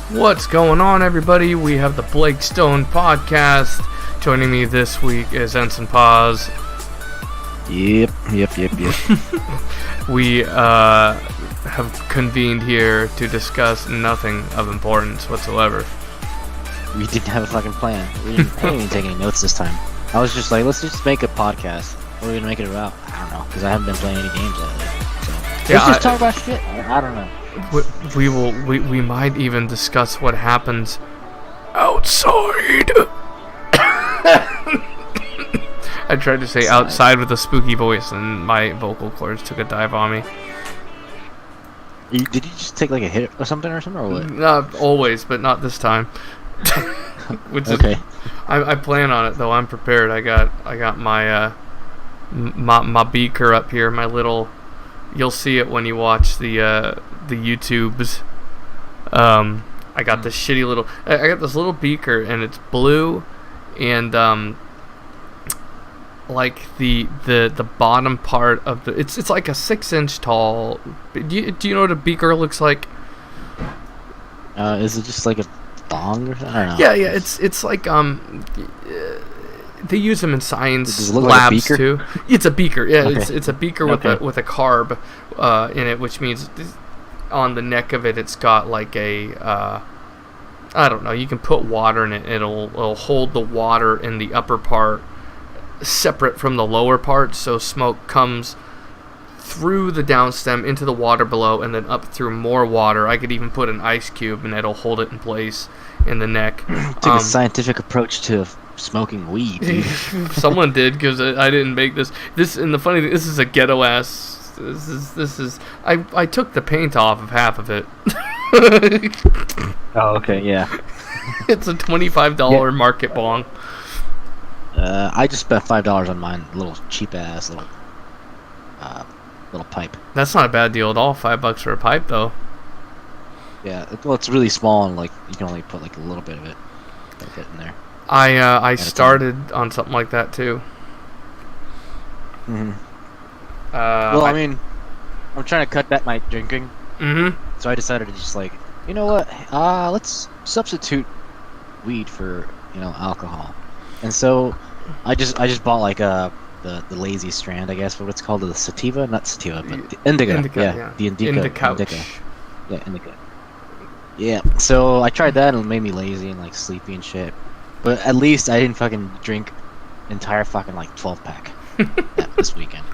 What's going on, everybody? We have the Blake Stone podcast. Joining me this week is Ensign Paz. Yep. We have convened here to discuss nothing of importance whatsoever. We didn't have a fucking plan. I didn't even take any notes this time. I was just like, let's just make a podcast. What are we gonna make it about? I don't know, because I haven't been playing any games lately. So let's just talk about shit. I don't know. We might even discuss what happens outside. I tried to say outside with a spooky voice, and my vocal cords took a dive on me. Did you just take like a hit or something, or what? Not always, but not this time. Okay. I plan on it though. I'm prepared. I got my my beaker up here. My little. You'll see it when you watch the YouTubes. I got this shitty little. I got this little beaker, and it's blue, and like the bottom part of the. It's like a 6-inch tall. Do you know what a beaker looks like? Is it just like a thong or something? I don't know. Yeah. It's like they use them in science labs like too. It's a beaker. Yeah, okay. It's a beaker with a carb in it, which means on the neck of it, it's got like a I don't know. You can put water in it. It'll hold the water in the upper part separate from the lower part, so smoke comes through the downstem into the water below, and then up through more water. I could even put an ice cube, and it'll hold it in place in the neck. Took a scientific approach to smoking weed. Dude. Someone did, because I didn't make this. And the funny thing, this is a ghetto ass. This is. I took the paint off of half of it. Oh, okay, yeah. It's a $25 market bong. I just spent $5 on mine. Little cheap ass little pipe. That's not a bad deal at all. $5 for a pipe, though. Yeah, well, it's really small, and like you can only put like a little bit of it in there. I started on something like that too. Mm-hmm. Well, I mean, I'm trying to cut back my drinking. Mm-hmm. So I decided to just like, you know what? Let's substitute weed for alcohol. And so I just bought like the lazy strand, I guess, what it's called, the sativa, not sativa, but the indica. Yeah, the indica. Yeah, indica. Yeah. So I tried that, and it made me lazy and like sleepy and shit. But at least I didn't fucking drink entire fucking like 12-pack this weekend.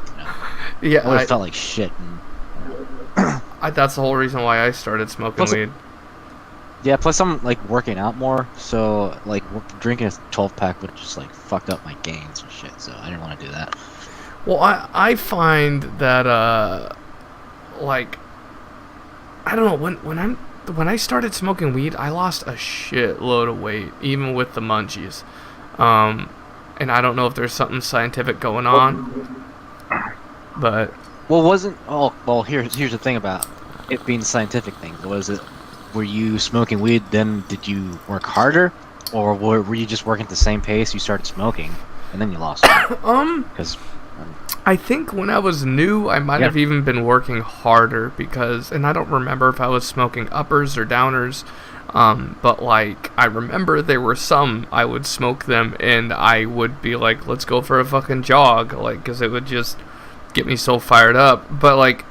Yeah, I felt like shit. And that's the whole reason why I started smoking weed. Yeah, plus I'm like working out more, so like drinking a 12-pack would just like fucked up my gains and shit. So I didn't want to do that. Well, I find that like I don't know, when I started smoking weed, I lost a shitload of weight, even with the munchies. And I don't know if there's something scientific going on, but here's the thing about it being a scientific thing. Were you smoking weed, then did you work harder, or were you just working at the same pace you started smoking and then you lost weight? Because I think when I was new, I might have even been working harder and I don't remember if I was smoking uppers or downers, but like I remember there were some I would smoke them and I would be like, let's go for a fucking jog, like, because it would just get me so fired up. But like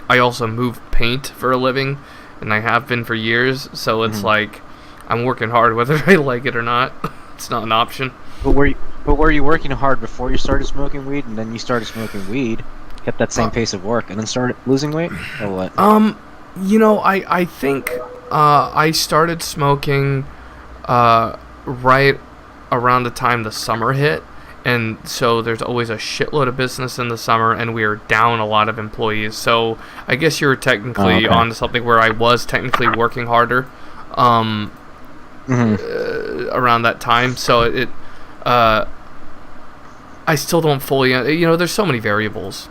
I also move paint for a living, and I have been for years, so it's like I'm working hard whether I like it or not. It's not an option. But were you working hard before you started smoking weed, and then you started smoking weed, kept that same pace of work, and then started losing weight, or what? I think I started smoking right around the time the summer hit, and so there's always a shitload of business in the summer, and we are down a lot of employees. So I guess you're technically onto something where I was technically working harder around that time. So I still don't fully, there's so many variables.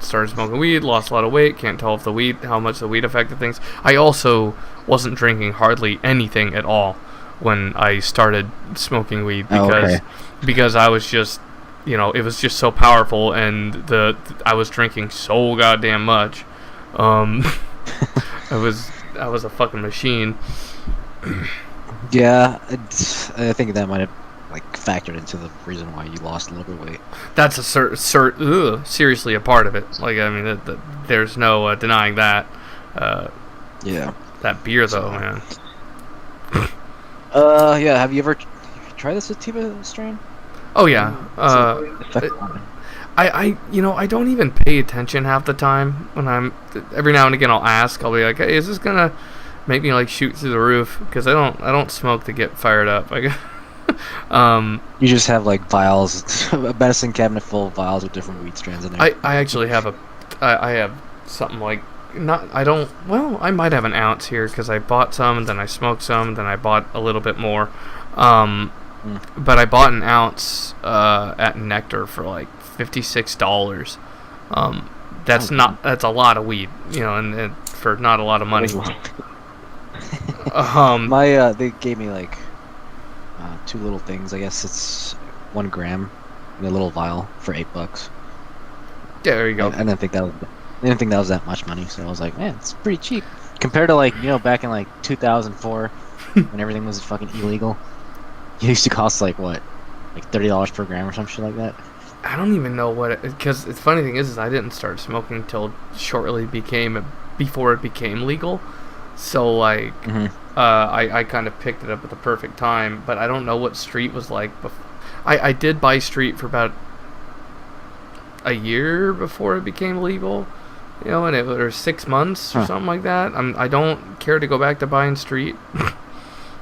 Started smoking weed, lost a lot of weight, can't tell how much the weed affected things. I also wasn't drinking hardly anything at all when I started smoking weed because I was just, it was just so powerful, and I was drinking so goddamn much. I was a fucking machine. Yeah, I think that might have like factored into the reason why you lost a little bit of weight. That's a seriously a part of it. Like I mean, there's no denying that. Yeah. That beer though, So- man. Yeah. Have you ever tried the sativa strain? Oh yeah. Effective. I don't even pay attention half the time when every now and again I'll ask. I'll be like, hey, is this gonna make me like shoot through the roof? Because I don't smoke to get fired up. Like, You just have like vials, a medicine cabinet full of vials with different weed strains in there. I actually have I have something like I might have an ounce here because I bought some and then I smoked some and then I bought a little bit more. But I bought an ounce at Nectar for like $56. That's a lot of weed, and for not a lot of money. They gave me like two little things. I guess it's 1 gram in a little vial for $8. Yeah, there you go. I didn't think that was that much money, so I was like, man, it's pretty cheap compared to like back in like 2004 when everything was fucking illegal. It used to cost like what, like $30 per gram or some shit like that. I don't even know because the funny thing is I didn't start smoking till shortly before it became legal. So like, I kind of picked it up at the perfect time, but I don't know what Street was like. I did buy Street for about a year before it became legal, and it was 6 months or something like that. I don't care to go back to buying Street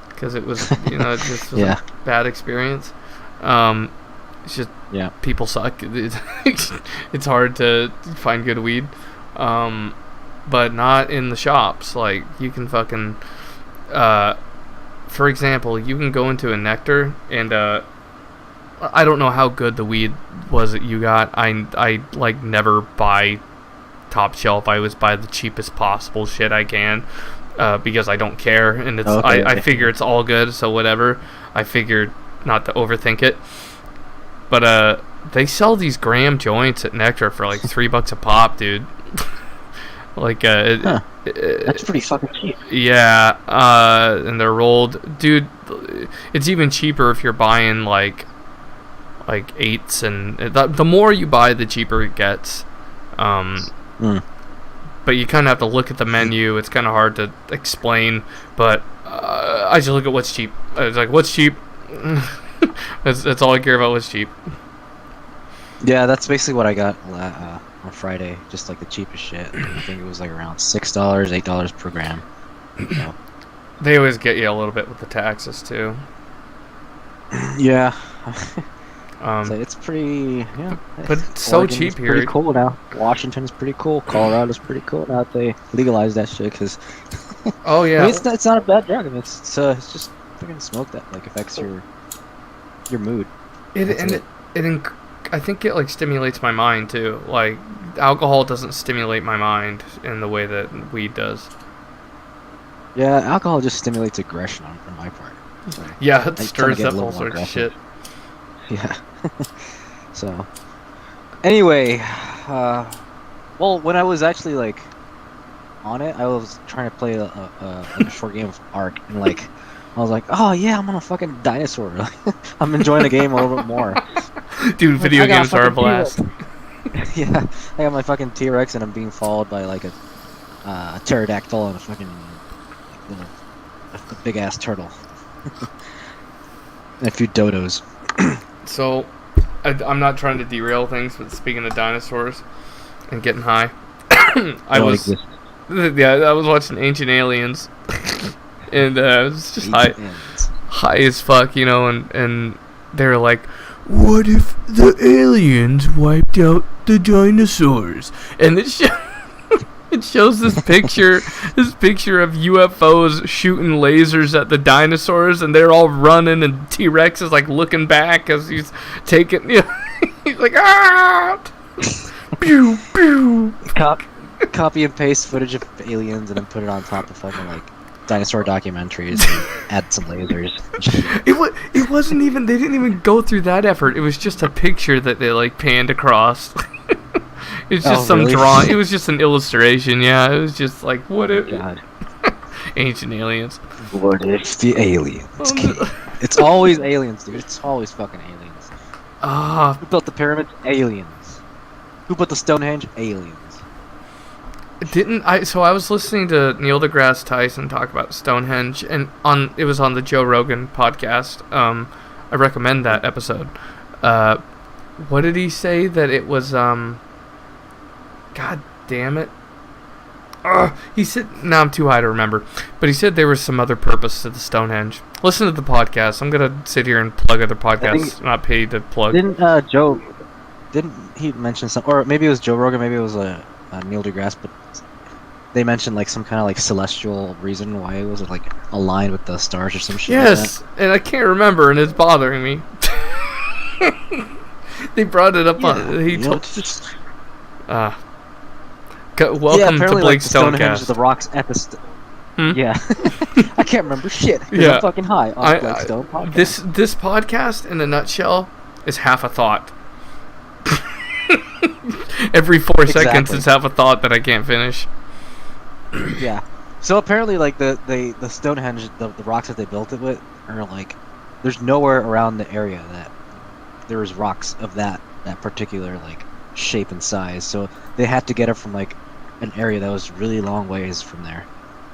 because it was, it just was a bad experience. It's just people suck. It's hard to find good weed, but not in the shops. Like you can fucking, for example, you can go into a Nectar and I don't know how good the weed was that you got. I like never buy top shelf. I always buy the cheapest possible shit I can. Because I don't care, and it's I figure it's all good, so whatever. I figured not to overthink it. But they sell these gram joints at Nectar for like $3 a pop, dude. Like that's pretty fucking cheap. Yeah, and they're rolled, dude. It's even cheaper if you're buying like eights, and the more you buy, the cheaper it gets. But you kind of have to look at the menu. It's kind of hard to explain, but I just look at what's cheap. It's like, what's cheap? that's all I care about, what's cheap. Yeah, that's basically what I got on Friday. Just like the cheapest shit. I think it was like around $6, $8 per gram. So. They always get you a little bit with the taxes, too. Yeah. So it's pretty, but it's so cheap here. Pretty cool now. Washington's pretty cool. Colorado's pretty cool now that they legalized that shit. Cause oh yeah, I mean, it's not a bad drug. I mean, it's just fucking smoke that like affects your mood. I think it like stimulates my mind too. Like alcohol doesn't stimulate my mind in the way that weed does. Yeah, alcohol just stimulates aggression on my part. So yeah, it stirs up all sorts of shit. Yeah. So, anyway, well, when I was actually like on it, I was trying to play a short game of Ark, and like I was like, oh yeah, I'm on a fucking dinosaur. I'm enjoying the game a little bit more. Dude, video games are a blast. Yeah, I got my fucking T-Rex, and I'm being followed by like a pterodactyl and a fucking a big ass turtle, and a few dodos. So, I'm not trying to derail things, but speaking of dinosaurs and getting high, I was watching Ancient Aliens, and I was just high as fuck, and they were like, what if the aliens wiped out the dinosaurs? And it shows this picture of UFOs shooting lasers at the dinosaurs, and they're all running, and T-Rex is like looking back as he's taking, he's like, ah, pew pew. Copy and paste footage of aliens and then put it on top of fucking like dinosaur documentaries and add some lasers. It wasn't even, they didn't even go through that effort. It was just a picture that they like panned across. It's just some really? drawing. It was just an illustration. Yeah, it was just like, what if? God. Ancient aliens. What if the aliens Um, came? It's always aliens, dude. It's always fucking aliens. Ah, Who built the pyramids? Aliens. Who built the Stonehenge? Aliens. didn't I? So I was listening to Neil deGrasse Tyson talk about Stonehenge, and it was on the Joe Rogan podcast. I recommend that episode. What did he say that it was? God damn it! He said, now I'm too high to remember, but he said there was some other purpose to the Stonehenge. Listen to the podcast. I'm gonna sit here and plug other podcasts, not paid to plug. Didn't he mention some, or maybe it was Joe Rogan, maybe it was Neil deGrasse, but they mentioned like some kind of like celestial reason why it was like aligned with the stars or some shit. Yes, and I can't remember, and it's bothering me. They brought it up on. He told. Welcome to Blake like, Stonecast. The rocks at the. Yeah, I can't remember shit. Yeah, I'm fucking high on Blake Stone podcast. This podcast, in a nutshell, is half a thought. Every 4 seconds, it's half a thought that I can't finish. Yeah. So apparently, like the Stonehenge, the rocks that they built it with are like, there's nowhere around the area that there's rocks of that particular like shape and size. So they had to get it from like an area that was really long ways from there.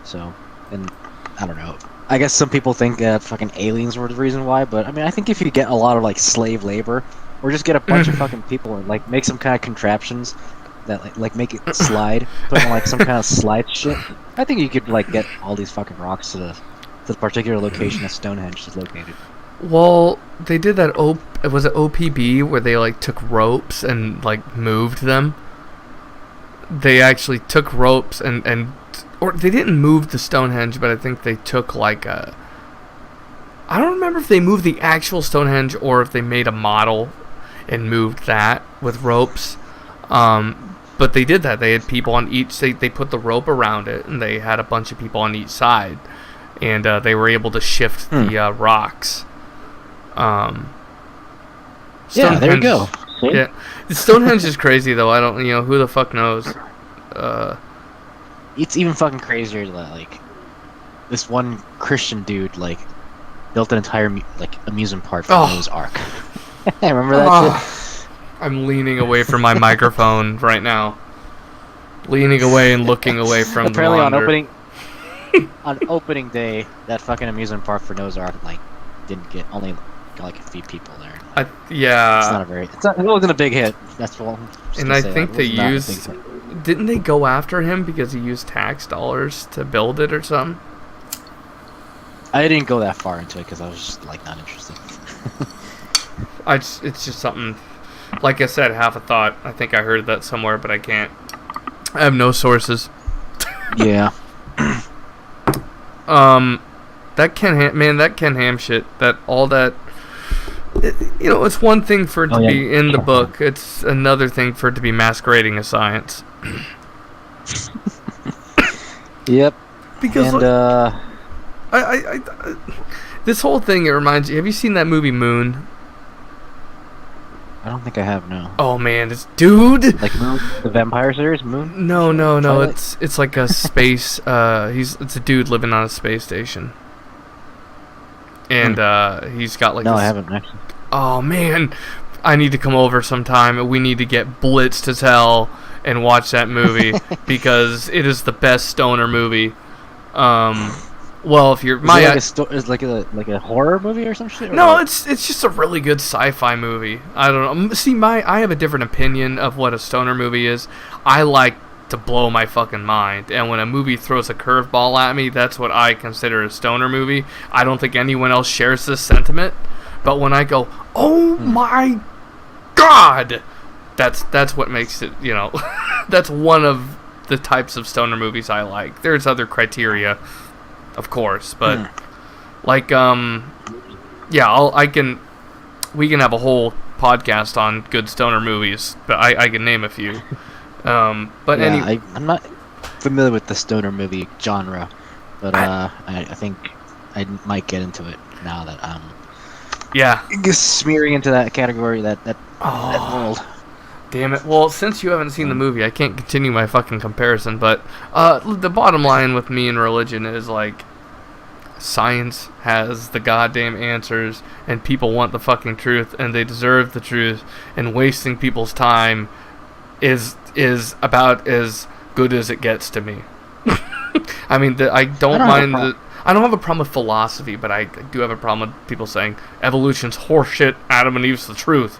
So, and I don't know. I guess some people think that fucking aliens were the reason why, but I mean, I think if you get a lot of like slave labor, or just get a bunch of fucking people and like make some kind of contraptions that like make it slide, put in like some kind of slide shit, I think you could like get all these fucking rocks to the particular location that Stonehenge is located. Well, they did that. Was it OPB where they like took ropes and like moved them? They actually took ropes and or they didn't move the Stonehenge, but I think they took like a. I don't remember if they moved the actual Stonehenge or if they made a model and moved that with ropes. But they did that. They had people on each. They put the rope around it, and they had a bunch of people on each side, and they were able to shift the rocks. Yeah, there you go. See? Yeah, Stonehenge is crazy though. I don't, who the fuck knows. It's even fucking crazier that like this one Christian dude like built an entire amusement park for Noah's Ark. Remember that shit? I'm leaning away from my microphone right now. Leaning away and looking away from apparently the monitor. on opening day, that fucking amusement park for Noah's Ark only got like a few people there. Yeah. It wasn't a big hit. That's what. And I think they used. Didn't they go after him because he used tax dollars to build it or something? I didn't go that far into it because I was just like not interested. It's just something. Like I said, half a thought. I think I heard that somewhere, but I can't. I have no sources. Yeah. That Ken Ham shit. It's one thing for it to be in the book. It's another thing for it to be masquerading as science. Yep. Because I this whole thing, it reminds you. Have you seen that movie Moon? I don't think I have, no. Oh man, dude. Like Moon, the vampire series, Moon? No. Twilight? It's like a space. It's a dude living on a space station, and he's got like. No, I haven't actually. Oh man, I need to come over sometime. We need to get blitzed as hell and watch that movie because it is the best stoner movie. Well, if you're is like a horror movie or some shit? No, it's just a really good sci-fi movie. I don't know. See, I have a different opinion of what a stoner movie is. I like to blow my fucking mind, and when a movie throws a curveball at me, that's what I consider a stoner movie. I don't think anyone else shares this sentiment, but when I go, oh my god, that's what makes it. That's one of the types of stoner movies I like. There's other criteria, of course, but we can have a whole podcast on good stoner movies, but I can name a few. I'm not familiar with the stoner movie genre, but I think I might get into it now that I'm smearing into that category, that world. Damn it. Well, since you haven't seen the movie, I can't continue my fucking comparison, but the bottom line with me and religion is, like, science has the goddamn answers, and people want the fucking truth, and they deserve the truth, and wasting people's time is about as good as it gets to me. I mean, I don't mind I don't have a problem with philosophy, but I do have a problem with people saying evolution's horseshit, Adam and Eve's the truth.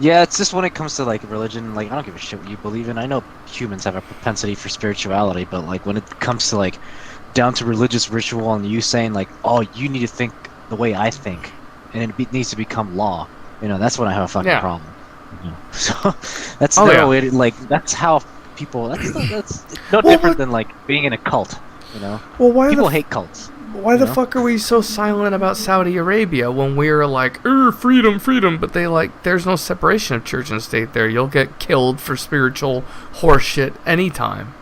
Yeah, it's just when it comes to like religion, like I don't give a shit what you believe in. I know humans have a propensity for spirituality, but like when it comes to like down to religious ritual and you saying like, oh, you need to think the way I think, and needs to become law, that's when I have a fucking problem. So that's no way to, like, that's how people. That's no different than like being in a cult. Well, why people hate cults? Why the fuck are we so silent about Saudi Arabia when we're like, freedom, but they like, there's no separation of church and state there. You'll get killed for spiritual horseshit anytime.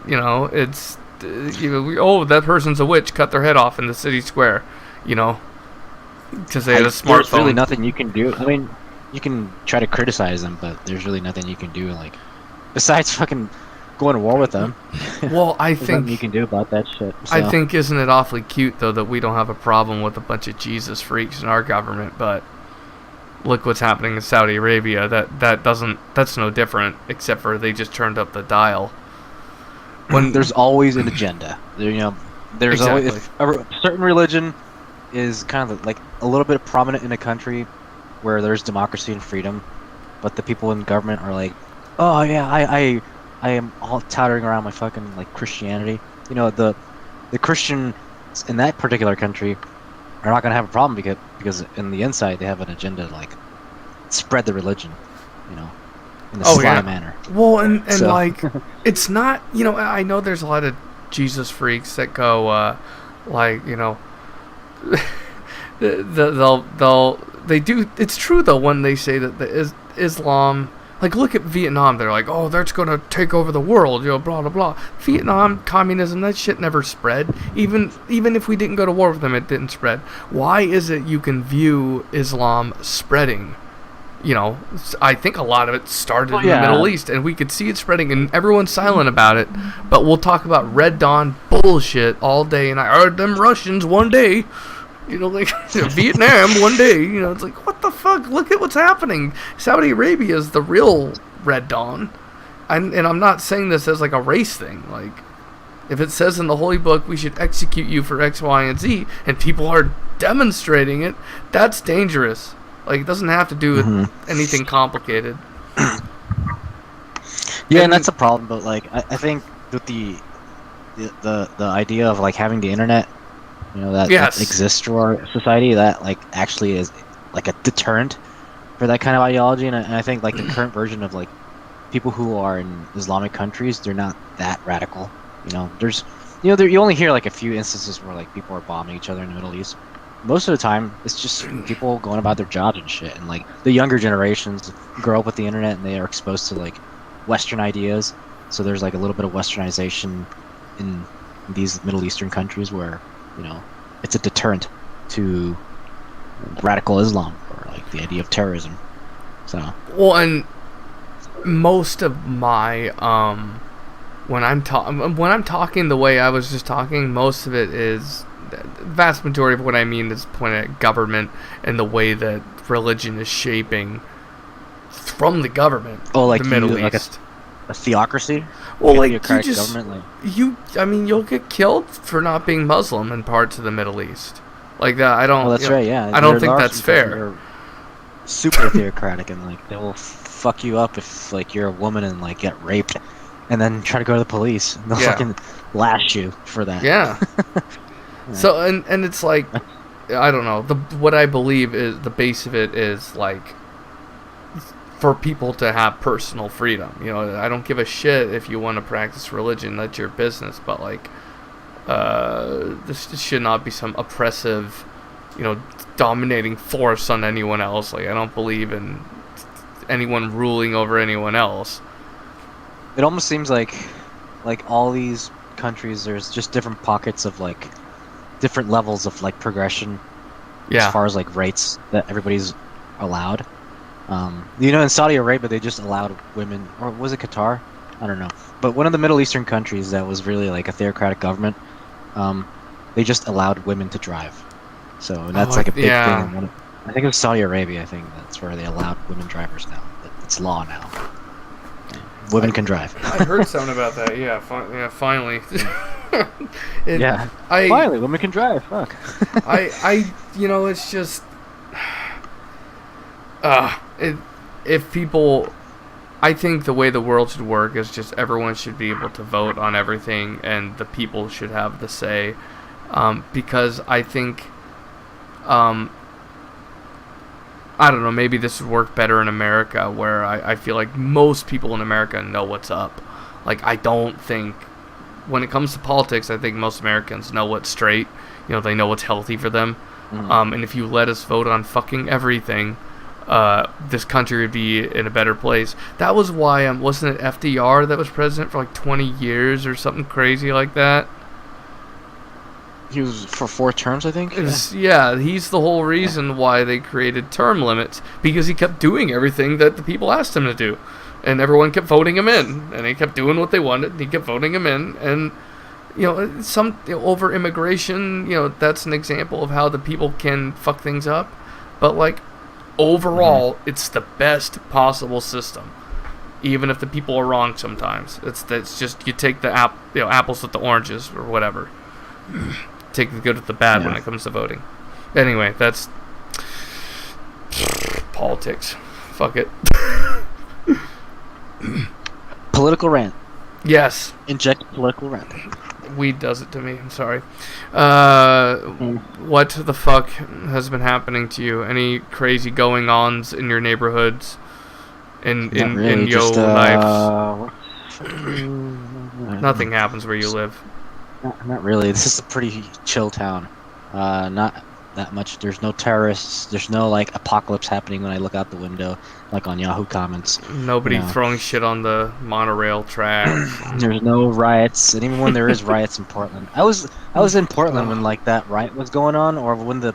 It's, that person's a witch, cut their head off in the city square, because they had a smartphone. There's really nothing you can do. I mean, you can try to criticize them, but there's really nothing you can do, like, besides fucking going to war with them. Well, I think nothing you can do about that shit. So. I think, isn't it awfully cute though that we don't have a problem with a bunch of Jesus freaks in our government, but look what's happening in Saudi Arabia. That's no different, except for they just turned up the dial. When there's always an agenda, there's exactly. Always, if a certain religion is kind of like a little bit prominent in a country where there's democracy and freedom, but the people in government are like, oh yeah, I am all tottering around my fucking like Christianity. The Christians in that particular country are not gonna have a problem because in the inside they have an agenda to like spread the religion, in a sly manner. Well, and so. Like, it's not, I know there's a lot of Jesus freaks that go like, they do. It's true though when they say that the Islam. Like, look at Vietnam. They're like, oh, that's going to take over the world, blah, blah, blah. Vietnam, communism, that shit never spread. Even if we didn't go to war with them, it didn't spread. Why is it you can view Islam spreading? I think a lot of it started in the Middle East, and we could see it spreading, and everyone's silent about it. But we'll talk about Red Dawn bullshit all day, and I heard them Russians one day. Like Vietnam one day, it's like, what the fuck? Look at what's happening. Saudi Arabia is the real Red Dawn. And I'm not saying this as like a race thing. Like, if it says in the Holy Book we should execute you for X, Y, and Z, and people are demonstrating it, that's dangerous. Like, it doesn't have to do with anything complicated. Yeah, and that's a problem, but like, I think with the idea of like having the internet, that exists to our society, that like actually is like a deterrent for that kind of ideology, and I think like the current version of like people who are in Islamic countries, they're not that radical. There's you only hear like a few instances where like people are bombing each other in the Middle East. Most of the time it's just people going about their jobs and shit, and like the younger generations grow up with the internet and they are exposed to like Western ideas, so there's like a little bit of Westernization in these Middle Eastern countries where it's a deterrent to radical Islam or like the idea of terrorism. So and most of my when I'm talking the way I was just talking, most of it is the vast majority of what I mean is pointed at government and the way that religion is shaping from the government. Oh, like the Middle East. Like a theocracy? Well, like, you'll get killed for not being Muslim in parts of the Middle East. Like that, I don't... Well, that's right, yeah. I don't think that's fair. Super theocratic, and like, they will fuck you up if like you're a woman and like get raped, and then try to go to the police, and they'll fucking lash you for that. Yeah. So, and it's like, I don't know, what I believe is, the base of it is like, for people to have personal freedom. I don't give a shit if you want to practice religion, that's your business, but like, this should not be some oppressive, dominating force on anyone else. Like, I don't believe in anyone ruling over anyone else. It almost seems like all these countries, there's just different pockets of like different levels of like progression as far as like rights that everybody's allowed. In Saudi Arabia, they just allowed women, or was it Qatar? I don't know. But one of the Middle Eastern countries that was really like a theocratic government, they just allowed women to drive. So that's like a big yeah. thing. I think it was Saudi Arabia. I think that's where they allowed women drivers now. It's law now. Women can drive. I heard something about that. Yeah, finally. Finally, women can drive. Fuck. It's just, if people, I think the way the world should work is just everyone should be able to vote on everything, and the people should have the say, because I think, I don't know, maybe this would work better in America, where I feel like most people in America know what's up. Like, I don't think, when it comes to politics, I think most Americans know what's straight. They know what's healthy for them. Mm-hmm. And if you let us vote on fucking everything, this country would be in a better place. That was why, wasn't it FDR that was president for like 20 years or something crazy like that? He was for 4 terms, I think. Yeah, he's the whole reason why they created term limits, because he kept doing everything that the people asked him to do, and everyone kept voting him in, and he kept doing what they wanted, and he kept voting him in, and over immigration, that's an example of how the people can fuck things up, but like overall, it's the best possible system, even if the people are wrong sometimes. It's just you take the apples with the oranges or whatever. Take the good with the bad when it comes to voting. Anyway, that's politics. Fuck it. Political rant. Yes. Inject political rant. Weed does it to me. I'm sorry. What the fuck has been happening to you? Any crazy going-ons in your neighborhoods? In your lives? Nothing happens where you live. Not really. This is a pretty chill town. Not that much. There's no terrorists. There's no like apocalypse happening when I look out the window, like on Yahoo comments. Nobody throwing shit on the monorail track. There's no riots, and even when there is riots in Portland, I was in Portland when like that riot was going on, or when the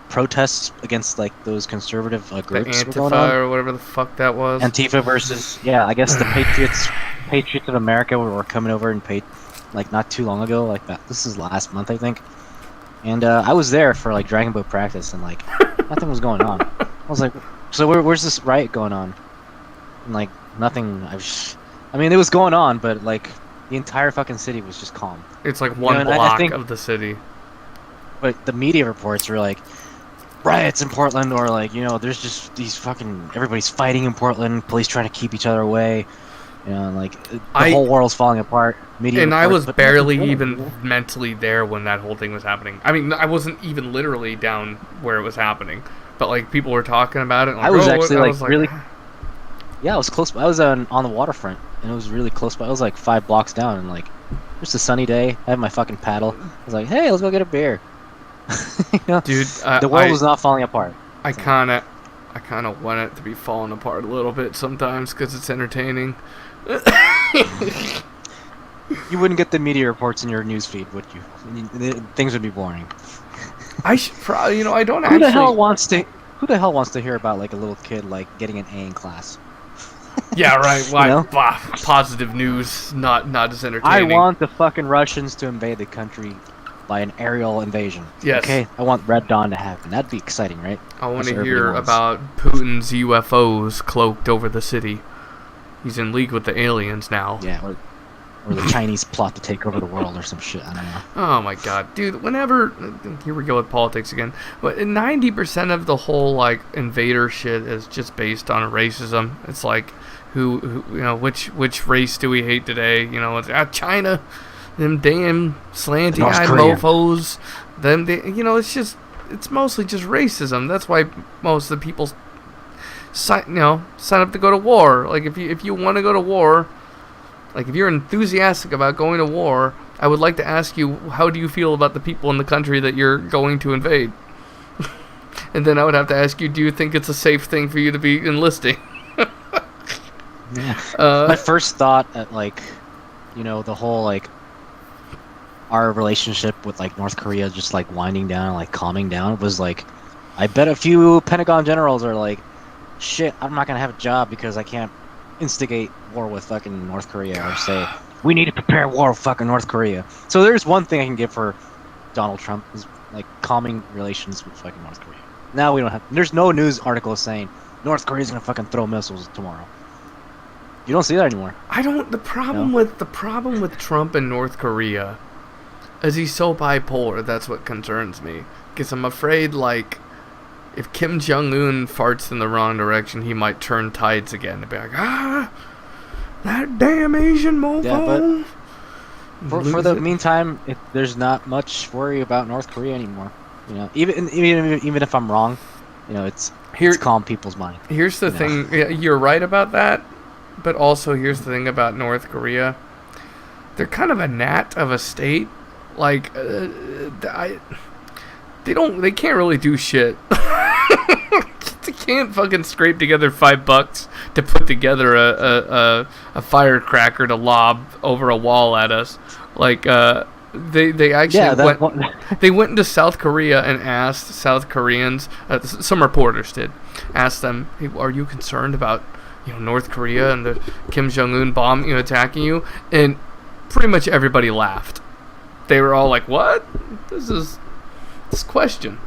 protests against like those conservative groups the were going on. Antifa or whatever the fuck that was. Antifa versus I guess the Patriots of America were coming over and paid. Like not too long ago, like that. This is last month, I think. And I was there for like Dragon Boat practice, and like nothing was going on. I was like, so where's this riot going on? And like nothing. I mean, it was going on, but like the entire fucking city was just calm. It's like one block of the city. But the media reports were like riots in Portland, or like there's just these fucking everybody's fighting in Portland. Police trying to keep each other away. Like the whole world's falling apart. I was barely even mentally there when that whole thing was happening. I mean, I wasn't even literally down where it was happening, but like people were talking about it. And, like, I was actually really. Yeah, I was close. I was on the waterfront, and it was really close by. I was like 5 blocks down, and like just a sunny day. I had my fucking paddle. I was like, hey, let's go get a beer. Dude, the world was not falling apart. I kind of want it to be falling apart a little bit sometimes because it's entertaining. You wouldn't get the media reports in your newsfeed, would you? Things would be boring. I should probably, I don't actually. Who the hell wants to hear about like a little kid like getting an A in class? Yeah, right. Why? Positive news, not as entertaining. I want the fucking Russians to invade the country by an aerial invasion. Yes. Okay. I want Red Dawn to happen. That'd be exciting, right? I want to hear about Putin's UFOs cloaked over the city. He's in league with the aliens now. Yeah, or the Chinese plot to take over the world or some shit. I don't know. Oh my god, dude! Whenever here we go with politics again, but 90% of the whole like invader shit is just based on racism. It's like who which race do we hate today? It's China, them damn slanty-eyed mofos. It's mostly just racism. That's why most of the people sign up to go to war. Like if you want to go to war, like if you're enthusiastic about going to war, I would like to ask you, how do you feel about the people in the country that you're going to invade? And then I would have to ask you, do you think it's a safe thing for you to be enlisting? Yeah. My first thought at the whole like our relationship with like North Korea just like winding down and like calming down was like, I bet a few Pentagon generals are like, shit, I'm not gonna have a job because I can't instigate war with fucking North Korea or say we need to prepare war with fucking North Korea. So there's one thing I can give for Donald Trump is like calming relations with fucking North Korea. Now we don't have. There's no news article saying North Korea's gonna fucking throw missiles tomorrow. You don't see that anymore. I don't. The problem with Trump and North Korea is he's so bipolar. That's what concerns me. Because I'm afraid, like, if Kim Jong Un farts in the wrong direction, he might turn tides again and be like, that damn Asian mofo. Yeah, but for the meantime, there's not much worry about North Korea anymore. You know, even if I'm wrong, you know, it's calm people's mind. Here's the thing. Yeah, you're right about that. But also, here's the thing about North Korea. They're kind of a gnat of a state. Like, they can't really do shit. They can't fucking scrape together $5 to put together a firecracker to lob over a wall at us. Like, they actually they went into South Korea and asked South Koreans, some reporters did, asked them, hey, are you concerned about, you know, North Korea and the Kim Jong-un bomb, you know, attacking you? And pretty much everybody laughed. They were all like, what? This question.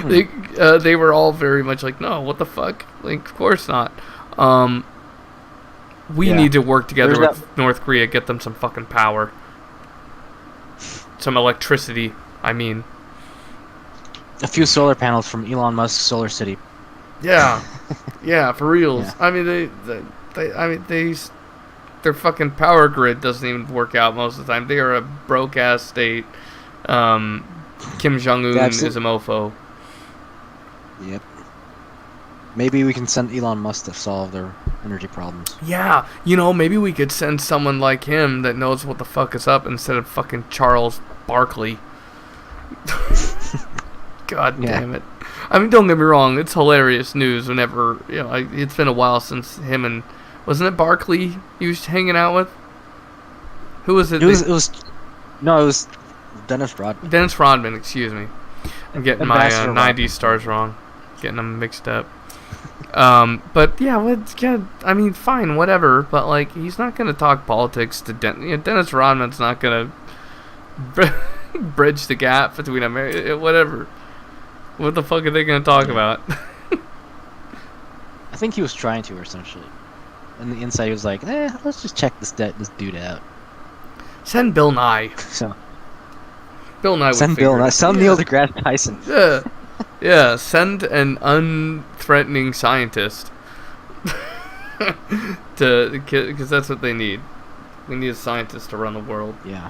They were all very much like, no, what the fuck? Like, of course not. We need to work together with North Korea, get them some fucking power. Some electricity, I mean. A few solar panels from Elon Musk's Solar City. Yeah. Yeah, for reals. Yeah. I mean, their fucking power grid doesn't even work out most of the time. They are a broke-ass state. Kim Jong-un is a mofo. Yep. Maybe we can send Elon Musk to solve their energy problems. Yeah, you know, maybe we could send someone like him that knows what the fuck is up instead of fucking Charles Barkley. God damn it. I mean, don't get me wrong, it's hilarious news whenever, you know, it's been a while since him and, wasn't it Barkley he was hanging out with? Who was it? It was Dennis Rodman. Dennis Rodman, excuse me. I'm getting my 90s stars wrong. Getting them mixed up. But yeah, I mean, fine, whatever. But like, he's not gonna talk politics to Dennis Rodman's not gonna bridge the gap between America. Whatever. What the fuck are they gonna talk about? I think he was trying to, essentially. And the inside, he was like, let's just check this dude out. Send Bill Nye. So. Bill Nye. Send Bill Nye. Send Neil deGrasse Tyson. Yeah. Yeah, send an unthreatening scientist. Because that's what they need. We need a scientist to run the world. Yeah.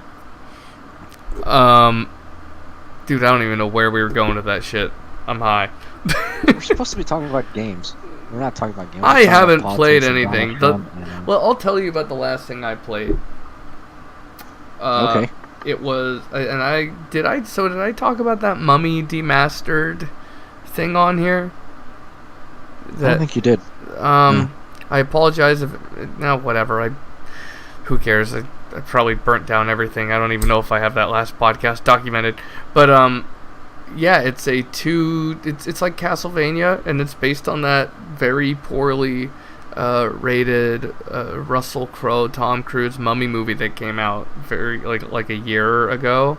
Dude, I don't even know where we were going with that shit. I'm high. We're supposed to be talking about games. We're not talking about games. I haven't played anything. Well, I'll tell you about the last thing I played. Okay. It was, did I talk about that Mummy Demastered thing on here? I don't think you did. I apologize if, no, whatever, who cares, I probably burnt down everything. I don't even know if I have that last podcast documented, but, yeah, it's like Castlevania, and it's based on that very poorly rated Russell Crowe, Tom Cruise Mummy movie that came out like a year ago.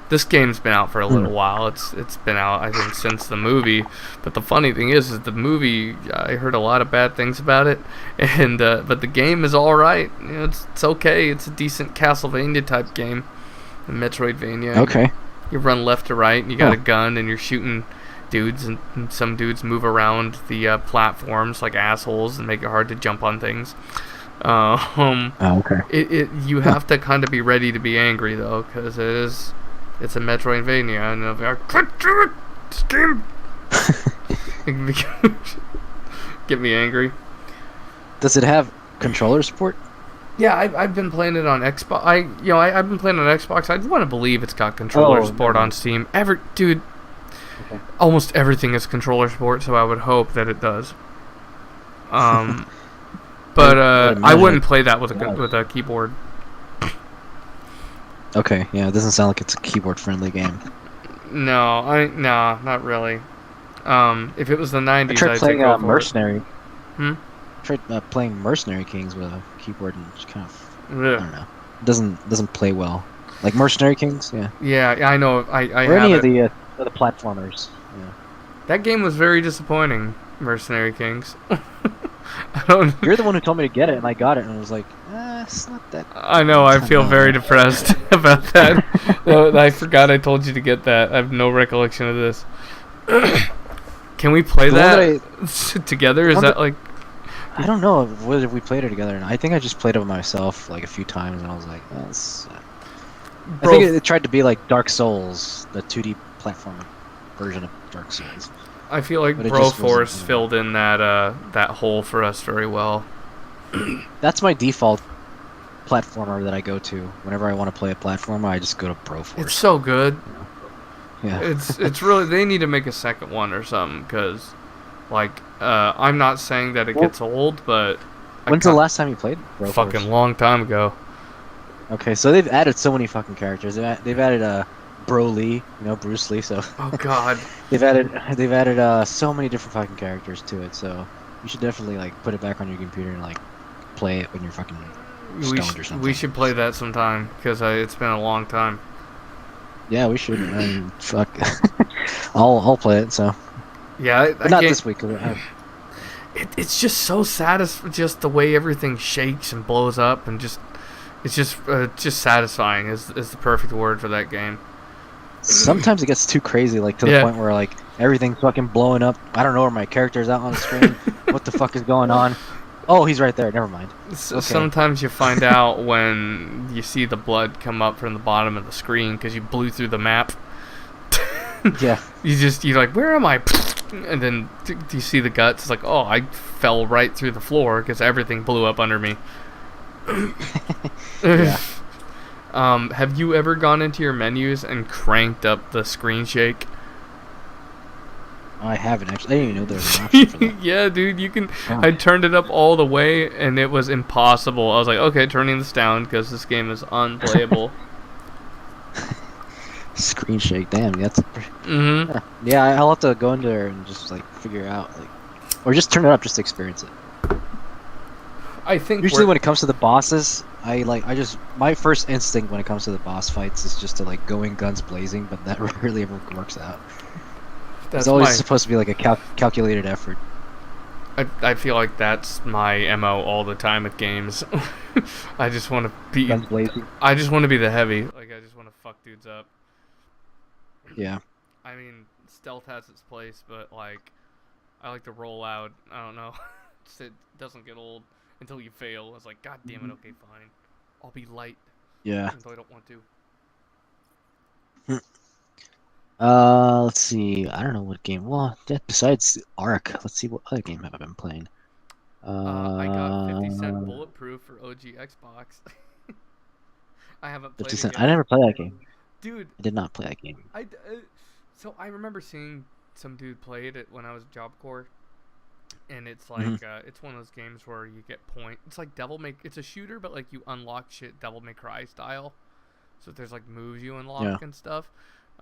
This game's been out for a little while. It's been out, I think, since the movie. But the funny thing is the movie, I heard a lot of bad things about it, and but the game is all right. You know, it's okay. It's a decent Castlevania type game, a Metroidvania. Okay. You run left to right, and you got a gun, and you're shooting dudes, and some dudes move around the platforms like assholes and make it hard to jump on things. Okay. You have to kind of be ready to be angry though, because it's a Metroidvania, and they'll be like, "Can't do it, this game." Get me angry. Does it have controller support? Yeah, I've been playing it on Xbox. I've been playing on Xbox. I want to believe it's got controller support on Steam. Dude. Okay. Almost everything is controller support, so I would hope that it does. But I wouldn't play that with a keyboard. Okay, yeah, it doesn't sound like it's a keyboard-friendly game. No, not really. If it was the I 90s, tried I'd say playing go for it. Mercenary. Hmm? Tried playing Mercenary Kings with a keyboard and just kind of I Ugh. don't know. Doesn't play well. Like Mercenary Kings, yeah. Yeah, I know. I Or have any of it. the platformers. Yeah. That game was very disappointing, Mercenary Kings. I don't. You're the one who told me to get it, and I got it, and I was like, it's not that. I know. I feel No. very depressed about that. I forgot I told you to get that. I have no recollection of this. Can we play The one that together? Is one that that- like? I don't know whether we played it together. I think I just played it with myself like a few times, and I was like, that's. I Bro, think it tried to be like Dark Souls, the 2D platform version of Dark Souls. I feel like but it just Broforce wasn't- filled in that hole for us very well. That's my default platformer that I go to whenever I want to play a platformer. I just go to Broforce. It's so good. Yeah. It's really, they need to make a second one or something, because like I'm not saying that it Well, gets old, but When's the last time you played Broforce? fucking long time ago. Okay, so they've added so many fucking characters. They've added Broly, Bruce Lee. So Oh god. they've added so many different fucking characters to it. So you should definitely like put it back on your computer and like play it when you're fucking stoned or something. We should play that sometime, because it's been a long time. Yeah, we should. Fuck, I'll play it. So, Yeah, but not this week. 'Cause it's just so satisfying, just the way everything shakes and blows up, and it's just satisfying is the perfect word for that game. sometimes it gets too crazy, like to the Yeah. point where like everything's fucking blowing up. I don't know where my character's out on the screen. What the fuck is going on? Oh, he's right there. Never mind. Okay. Sometimes you find out when you see the blood come up from the bottom of the screen because you blew through the map. Yeah. You're like, where am I? And then do you see the guts? It's like, oh, I fell right through the floor because everything blew up under me. Yeah. Have you ever gone into your menus and cranked up the screen shake? I haven't actually. I didn't even know there was an option for that. Yeah, dude, you can. Wow. I turned it up all the way, and it was impossible. I was like, okay, turning this down because this game is unplayable. Screen shake. Damn, that's. Mm-hmm. Yeah, I'll have to go in there and just like figure out like, or just turn it up just to experience it. I think Usually when it comes to the bosses, my first instinct when it comes to the boss fights is just to like go in guns blazing, but that rarely ever works out. that's It's always my. supposed to be like a calculated effort. I feel like that's my MO all the time with games. I just want to be. Guns blazing. I just want to be the heavy. Like I just want to fuck dudes up. Yeah. I mean, stealth has its place, but like, I like to roll out. I don't know. It doesn't get old until you fail. It's like, god damn it. Okay, fine. I'll be light, Yeah. even though I don't want to. Let's see. I don't know what game. Well, besides Ark, let's see what other game have I been playing. I got 50 Cent Bulletproof for OG Xbox. I haven't played 50 it Cent. yet. I never played that game. Dude, I did not play that game. so I remember seeing some dude play it when I was Job Corps, and it's like it's one of those games where you get point. It's like it's a shooter, but like you unlock shit Devil May Cry style. So there's like moves you unlock and stuff.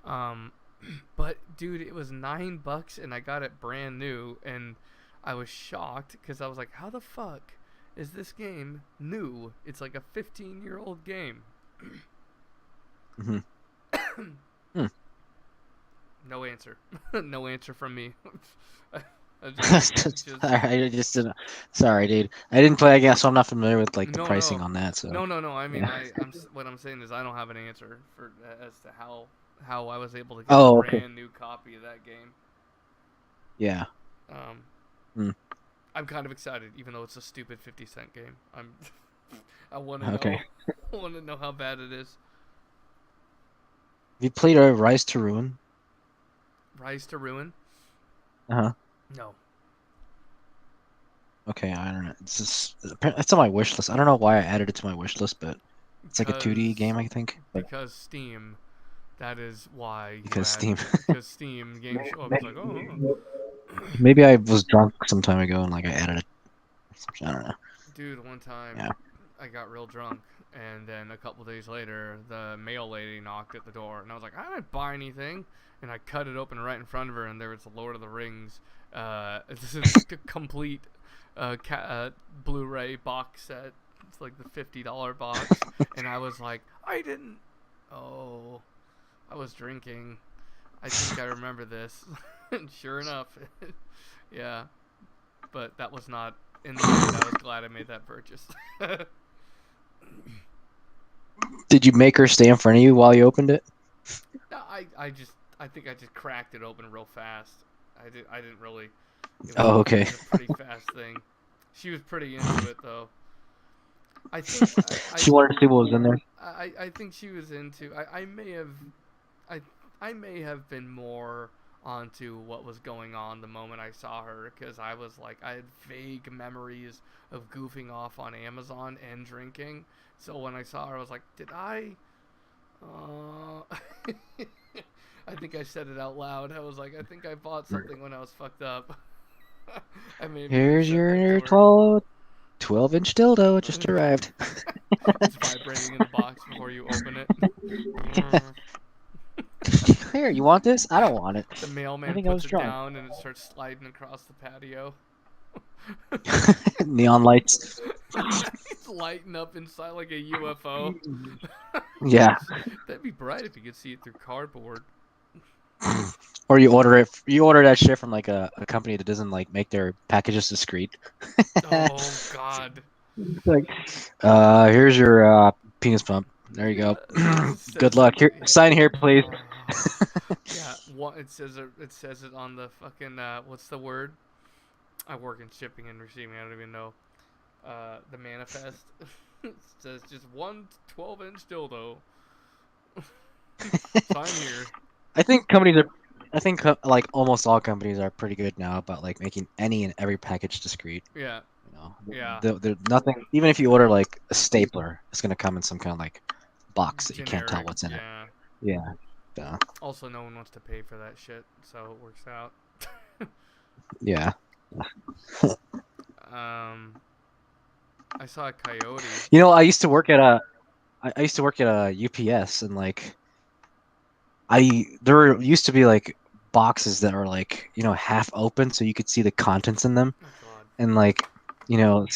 But dude, it was $9 and I got it brand new, and I was shocked because I was like, how the fuck is this game new? It's like a 15-year-old game. No answer. No answer from me. I just didn't. Sorry, dude. I didn't play that game, so I'm not familiar with like the No, pricing no. on that. So No. I mean, yeah. what I'm saying is I don't have an answer for as to how I was able to get Oh, a okay. brand new copy of that game. Yeah. I'm kind of excited, even though it's a stupid 50 Cent game. I want to know. Okay. I want to know how bad it is. Have you played Rise to Ruin? Rise to Ruin? Uh-huh. No. Okay, I don't know. It's on my wish list. I don't know why I added it to my wish list, but it's like a 2D Because- game, I think. But Because Steam. That is why. You Because add- Steam. Because Steam game show up. It's like, oh, maybe I was drunk some time ago and like I added it. I don't know. dude. One time, Yeah. I got real drunk, and then a couple days later, the mail lady knocked at the door, and I was like, I didn't buy anything, and I cut it open right in front of her, and there was the Lord of the Rings, this is a complete Blu-ray box set. It's like the $50 box, and I was like, I didn't. Oh, I was drinking. I think I remember this. And sure enough, yeah. But that was not in the end. I was glad I made that purchase. Did you make her stay in front of you while you opened it? No, I think I just cracked it open real fast. I didn't really. Oh, okay. It was a pretty fast thing. She was pretty into it though. I think She wanted to see what was in there. I think she was into. I may have, I may have been more onto what was going on the moment I saw her, because I was like, I had vague memories of goofing off on Amazon and drinking. So when I saw her, I was like, did I? I think I said it out loud. I was like, I think I bought something when I was fucked up. I may have Here's said that to your her. 12-inch dildo. It just arrived. It's vibrating in the box before you open it. Here, you want this? I don't want it. The I mailman think I was puts it drunk. down and it starts sliding across the patio. Neon lights. It's lighting up inside like a UFO. Yeah. That'd be bright if you could see it through cardboard. Or you order that shit from like a company that doesn't like make their packages discreet. Oh God. Like, here's your penis pump. There you go. Good luck. Here, sign here, please. Yeah, it says it on the fucking what's the word? I work in shipping and receiving. I don't even know. The manifest. It says just one 12-inch dildo. Sign here. I think like almost all companies are pretty good now about like making any and every package discreet. Yeah. You know, Yeah. They're nothing. Even if you order like a stapler, it's gonna come in some kind of like box that you can't tell Generic, what's in it. yeah. Yeah. Also, no one wants to pay for that shit, so it works out. Yeah. I saw a coyote. You know, I used to work at a UPS, and like there used to be like boxes that are like, you know, half open so you could see the contents in them. Oh God. And like, you know,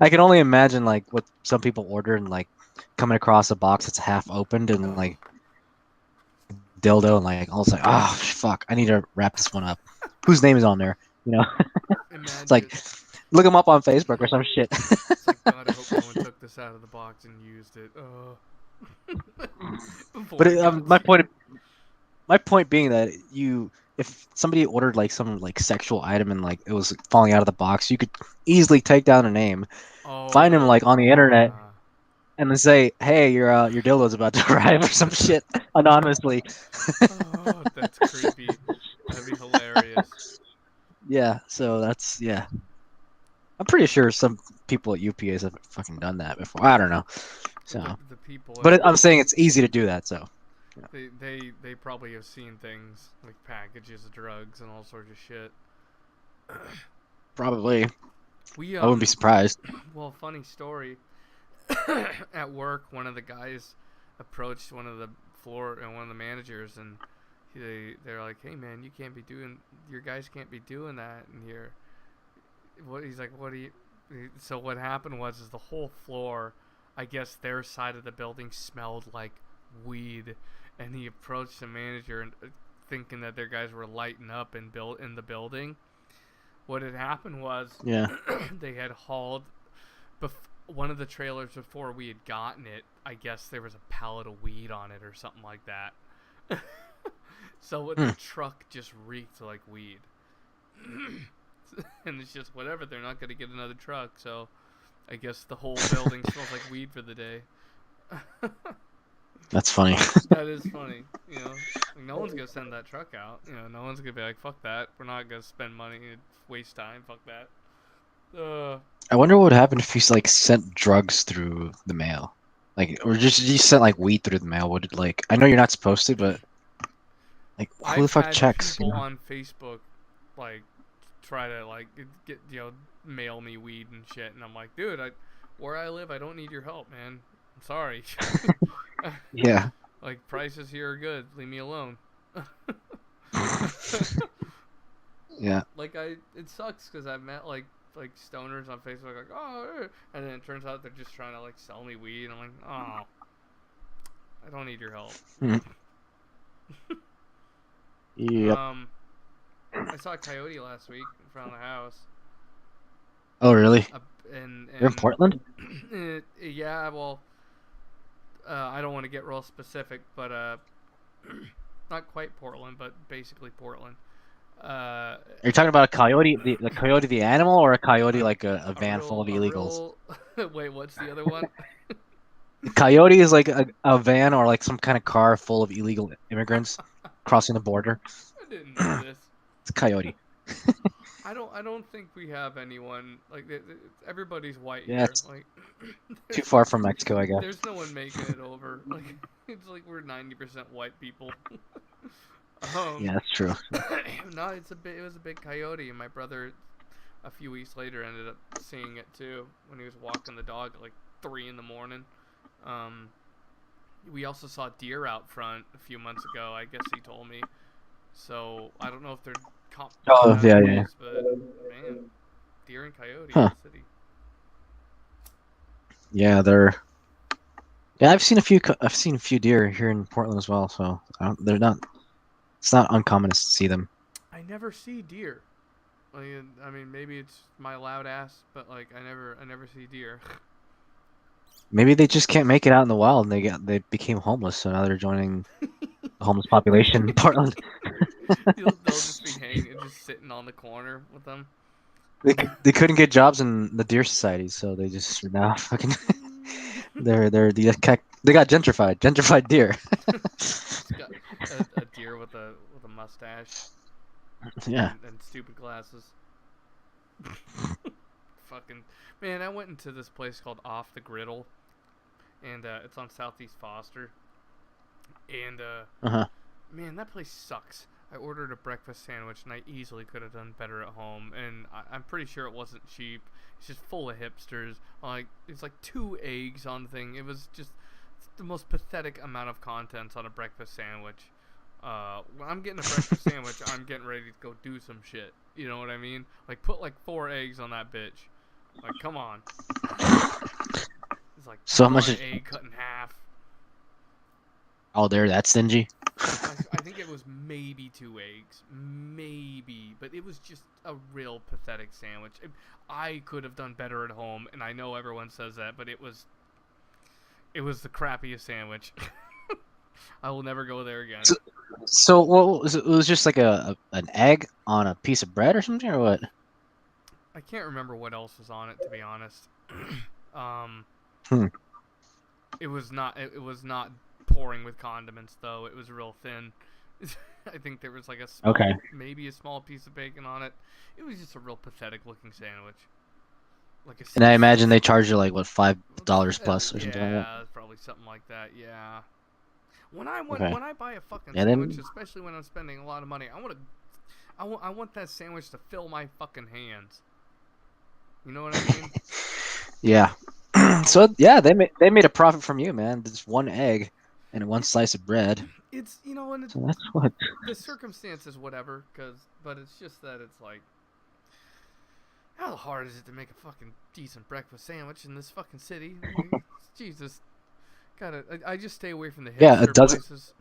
I can only imagine like what some people order and like coming across a box that's half opened and like dildo and like all like, oh fuck, I need to wrap this one up. Whose name is on there? You know, it's like look them up on Facebook or some shit. It's like, God, I hope no one took this out of the box and used it. But my point being that if somebody ordered like some like sexual item and like it was falling out of the box, you could easily take down a name, find him like on the internet, and then say, "Hey, your dildo's about to arrive" or some shit anonymously. Oh, that's creepy. That'd be hilarious. Yeah, so that's yeah. I'm pretty sure some people at UPS have fucking done that before. I don't know. So, the people. But I'm saying it's easy to do that. So. They probably have seen things like packages of drugs and all sorts of shit. Probably. I wouldn't be surprised. Well, funny story. At work, one of the guys approached one of the managers, and they're like, "Hey man, your guys can't be doing that in here." He's like, "What do you?" So what happened was the whole floor, I guess their side of the building smelled like weed, and he approached the manager and thinking that their guys were lighting up in the building. What had happened was they had hauled one of the trailers before we had gotten it. I guess there was a pallet of weed on it or something like that. So the truck just reeked like weed. And it's just whatever, they're not going to get another truck, so I guess the whole building smells like weed for the day. That's funny. That is funny. You know, no one's gonna send that truck out. You know, no one's gonna be like, "Fuck that. We're not gonna spend money and waste time. Fuck that." I wonder what would happen if you like sent drugs through the mail, like, or just you sent like weed through the mail. Would it like? I know you're not supposed to, but like, who the fuck checks? People on Facebook, like, try to like get mail me weed and shit, and I'm like, dude, where I live, I don't need your help, man. I'm sorry. Yeah. Like, prices here are good. Leave me alone. Yeah. Like, it sucks because I've met like stoners on Facebook, like, oh, and then it turns out they're just trying to like sell me weed. And I'm like, oh, I don't need your help. Yep. I saw a coyote last week in front of the house. Oh, really? And You're in Portland? yeah, well, I don't want to get real specific, but not quite Portland, but basically Portland. Are you talking about a coyote, the coyote, the animal, or a coyote like a van full of illegals? Wait, what's the other one? Coyote is like a van or like some kind of car full of illegal immigrants crossing the border. I didn't know this. It's a coyote. I don't think we have anyone like everybody's white Yeah, here. it's Like too far from Mexico, I guess. there's no one making it over. Like it's like we're 90% white people. Yeah, that's true. No, it was a big coyote, and my brother, a few weeks later, ended up seeing it too when he was walking the dog at like 3 in the morning. We also saw deer out front a few months ago. I guess he told me. So I don't know if they're Oh, yeah, yeah. but man, deer and coyote Huh. in the city. Yeah, they're. Yeah, I've seen a few. I've seen a few deer here in Portland as well. So they're not. It's not uncommon to see them. I never see deer. Like, I mean, maybe it's my loud ass, but like I never see deer. Maybe they just can't make it out in the wild, and they became homeless. So now they're joining the homeless population in Portland. They'll just be hanging, just sitting on the corner with them. They couldn't get jobs in the deer society, so they just are now fucking. they got gentrified deer. Got a deer with a mustache. Yeah. And stupid glasses. Fucking man, I went into this place called Off the Griddle, and it's on Southeast Foster. And man, that place sucks. I ordered a breakfast sandwich, and I easily could have done better at home. And I'm pretty sure it wasn't cheap. It's just full of hipsters. Like it's like 2 eggs on the thing. It was just the most pathetic amount of contents on a breakfast sandwich. When I'm getting a breakfast sandwich, I'm getting ready to go do some shit. You know what I mean? Like put like 4 eggs on that bitch. Like come on. It's like so much egg cut in half. Oh, they're that stingy. I think it was maybe 2 eggs, maybe, but it was just a real pathetic sandwich. I could have done better at home, and I know everyone says that, but it was the crappiest sandwich. I will never go there again. So what was it? It was just like an egg on a piece of bread or something, or what? I can't remember what else was on it, to be honest. It was not pouring with condiments, though. It was real thin. I think there was like maybe a small piece of bacon on it. It was just a real pathetic looking sandwich. Like And I imagine they charge you like what, $5 plus or something like that. Yeah, probably something like that. Yeah. When I buy a fucking Yeah, sandwich, especially when I'm spending a lot of money, I want that sandwich to fill my fucking hands. You know what I mean? Yeah. So yeah, they made a profit from you, man. Just 1 egg and 1 slice of bread. It's and So that's what. the circumstances, whatever. But it's just that it's like, how hard is it to make a fucking decent breakfast sandwich in this fucking city? I mean, Jesus, I just stay away from the hipster places.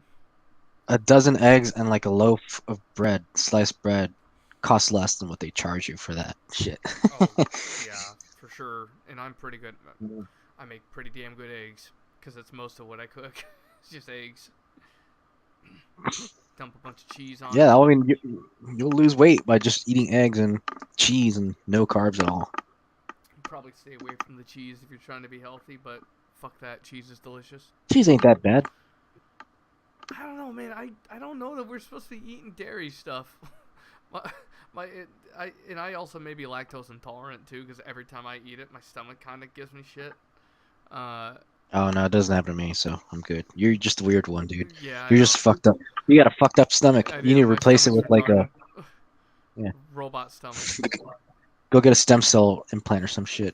A dozen eggs and like a loaf of bread, sliced bread, costs less than what they charge you for that shit. Oh yeah, for sure. And I'm pretty good. I make pretty damn good eggs because that's most of what I cook. It's just eggs. Dump a bunch of cheese on. Yeah, I mean you'll lose weight by just eating eggs and cheese and no carbs at all. Probably stay away from the cheese if you're trying to be healthy, but fuck that, cheese is delicious. Cheese ain't that bad. I don't know, man. I don't know that we're supposed to be eating dairy stuff. I also may be lactose intolerant too, because every time I eat it, my stomach kind of gives me shit. Oh no, it doesn't happen to me, so I'm good. You're just a weird one, dude. Yeah, You're just fucked up. You got a fucked up stomach. You need to replace it with like a robot stomach. Go get a stem cell implant or some shit.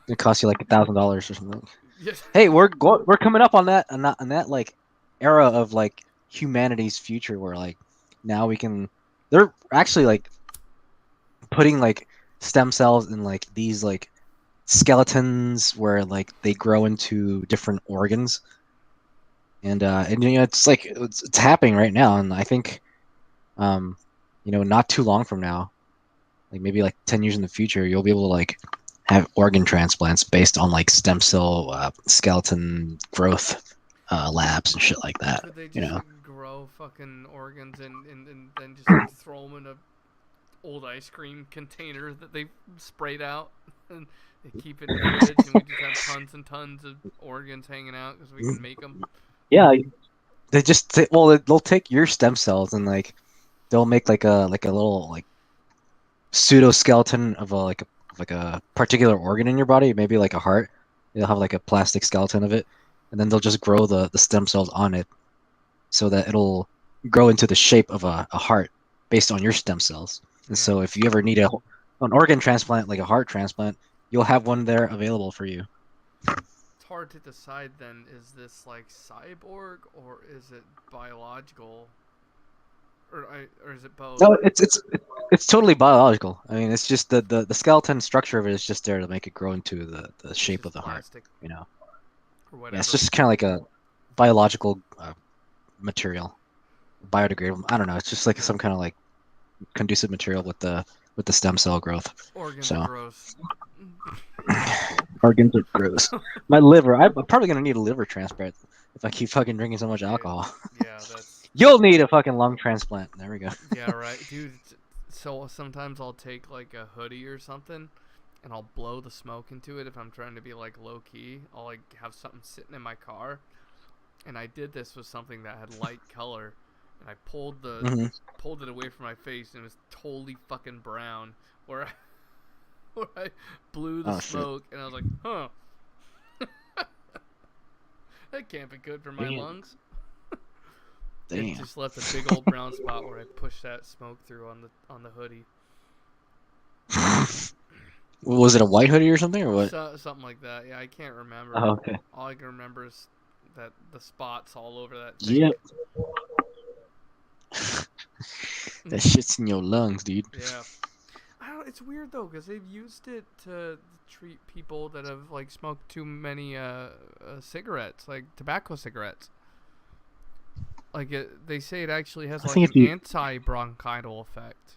It costs you like $1,000 or something. Yes. Hey, we're coming up on that like era of like humanity's future where like now we can. They're actually like putting like stem cells in like these like skeletons where like they grow into different organs, and it's like it's happening right now, and I think not too long from now, like maybe like 10 years in the future, you'll be able to like have organ transplants based on like stem cell skeleton growth labs and shit like that. Could they You just know? grow fucking organs and then just like throw them in a old ice cream container that they sprayed out and they keep it in the fridge and we just have tons and tons of organs hanging out because we can make them. Yeah, they'll take your stem cells and like they'll make like a little like pseudo skeleton of a particular organ in your body, maybe like a heart. They'll have like a plastic skeleton of it, and then they'll just grow the stem cells on it so that it'll grow into the shape of a heart based on your stem cells. And Yeah. so if you ever need an organ transplant, like a heart transplant, you'll have one there available for you. It's hard to decide then, is this like cyborg or is it biological? Or is it both? No, it's totally biological. I mean, it's just the skeleton structure of it is just there to make it grow into the It's shape of just the heart. plastic You know, or yeah, it's whatever. just kind of like a biological material, biodegradable. I don't know. It's just like some kind of like conducive material with the stem cell growth. Organs are So gross. organs are gross. My liver. I'm probably gonna need a liver transplant if I keep fucking drinking so much Yeah, alcohol. yeah, that's You'll need a fucking lung transplant. There we go. yeah, right, dude. So sometimes I'll take like a hoodie or something, and I'll blow the smoke into it if I'm trying to be like low key. I'll like have something sitting in my car, and I did this with something that had light color, and I Hmm. pulled it away from my face, and it was totally fucking brown. Where I, where I blew the Oh shit. smoke, and I was like, huh, that can't be good for my Damn. lungs. It Damn. just left a big old brown spot where I pushed that smoke through on the hoodie. Was it a white hoodie or something or what? Something like that. Yeah, I can't remember. Oh, okay. All I can remember is that the spots all over that thing. Yep. That shit's in your lungs, dude. Yeah. I don't. It's weird though, because they've used it to treat people that have like smoked too many cigarettes, like tobacco cigarettes. Like they say it actually has I like think an if you anti-bronchital effect.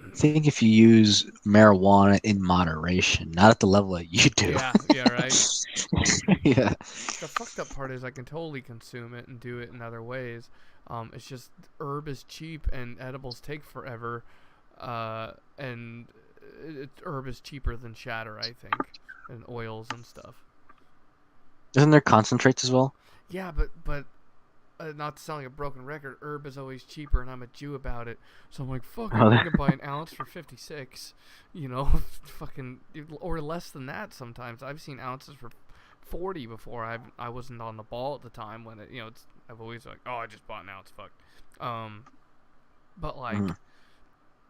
I think if you use marijuana in moderation, not at the level that you do. Yeah. Yeah. Right. Yeah. The fucked up part is I can totally consume it and do it in other ways. It's just herb is cheap and edibles take forever, and herb is cheaper than shatter, I think, and oils and stuff. Isn't there concentrates as well? Yeah, but not to sound like a broken record, herb is always cheaper, and I'm a Jew about it. So I'm like, fuck it, Oh, I can buy an ounce for 56, fucking, or less than that sometimes. I've seen ounces for 40 before. I wasn't on the ball at the time when it, I've always like, oh, I just bought an ounce, fuck. But like, Mhm.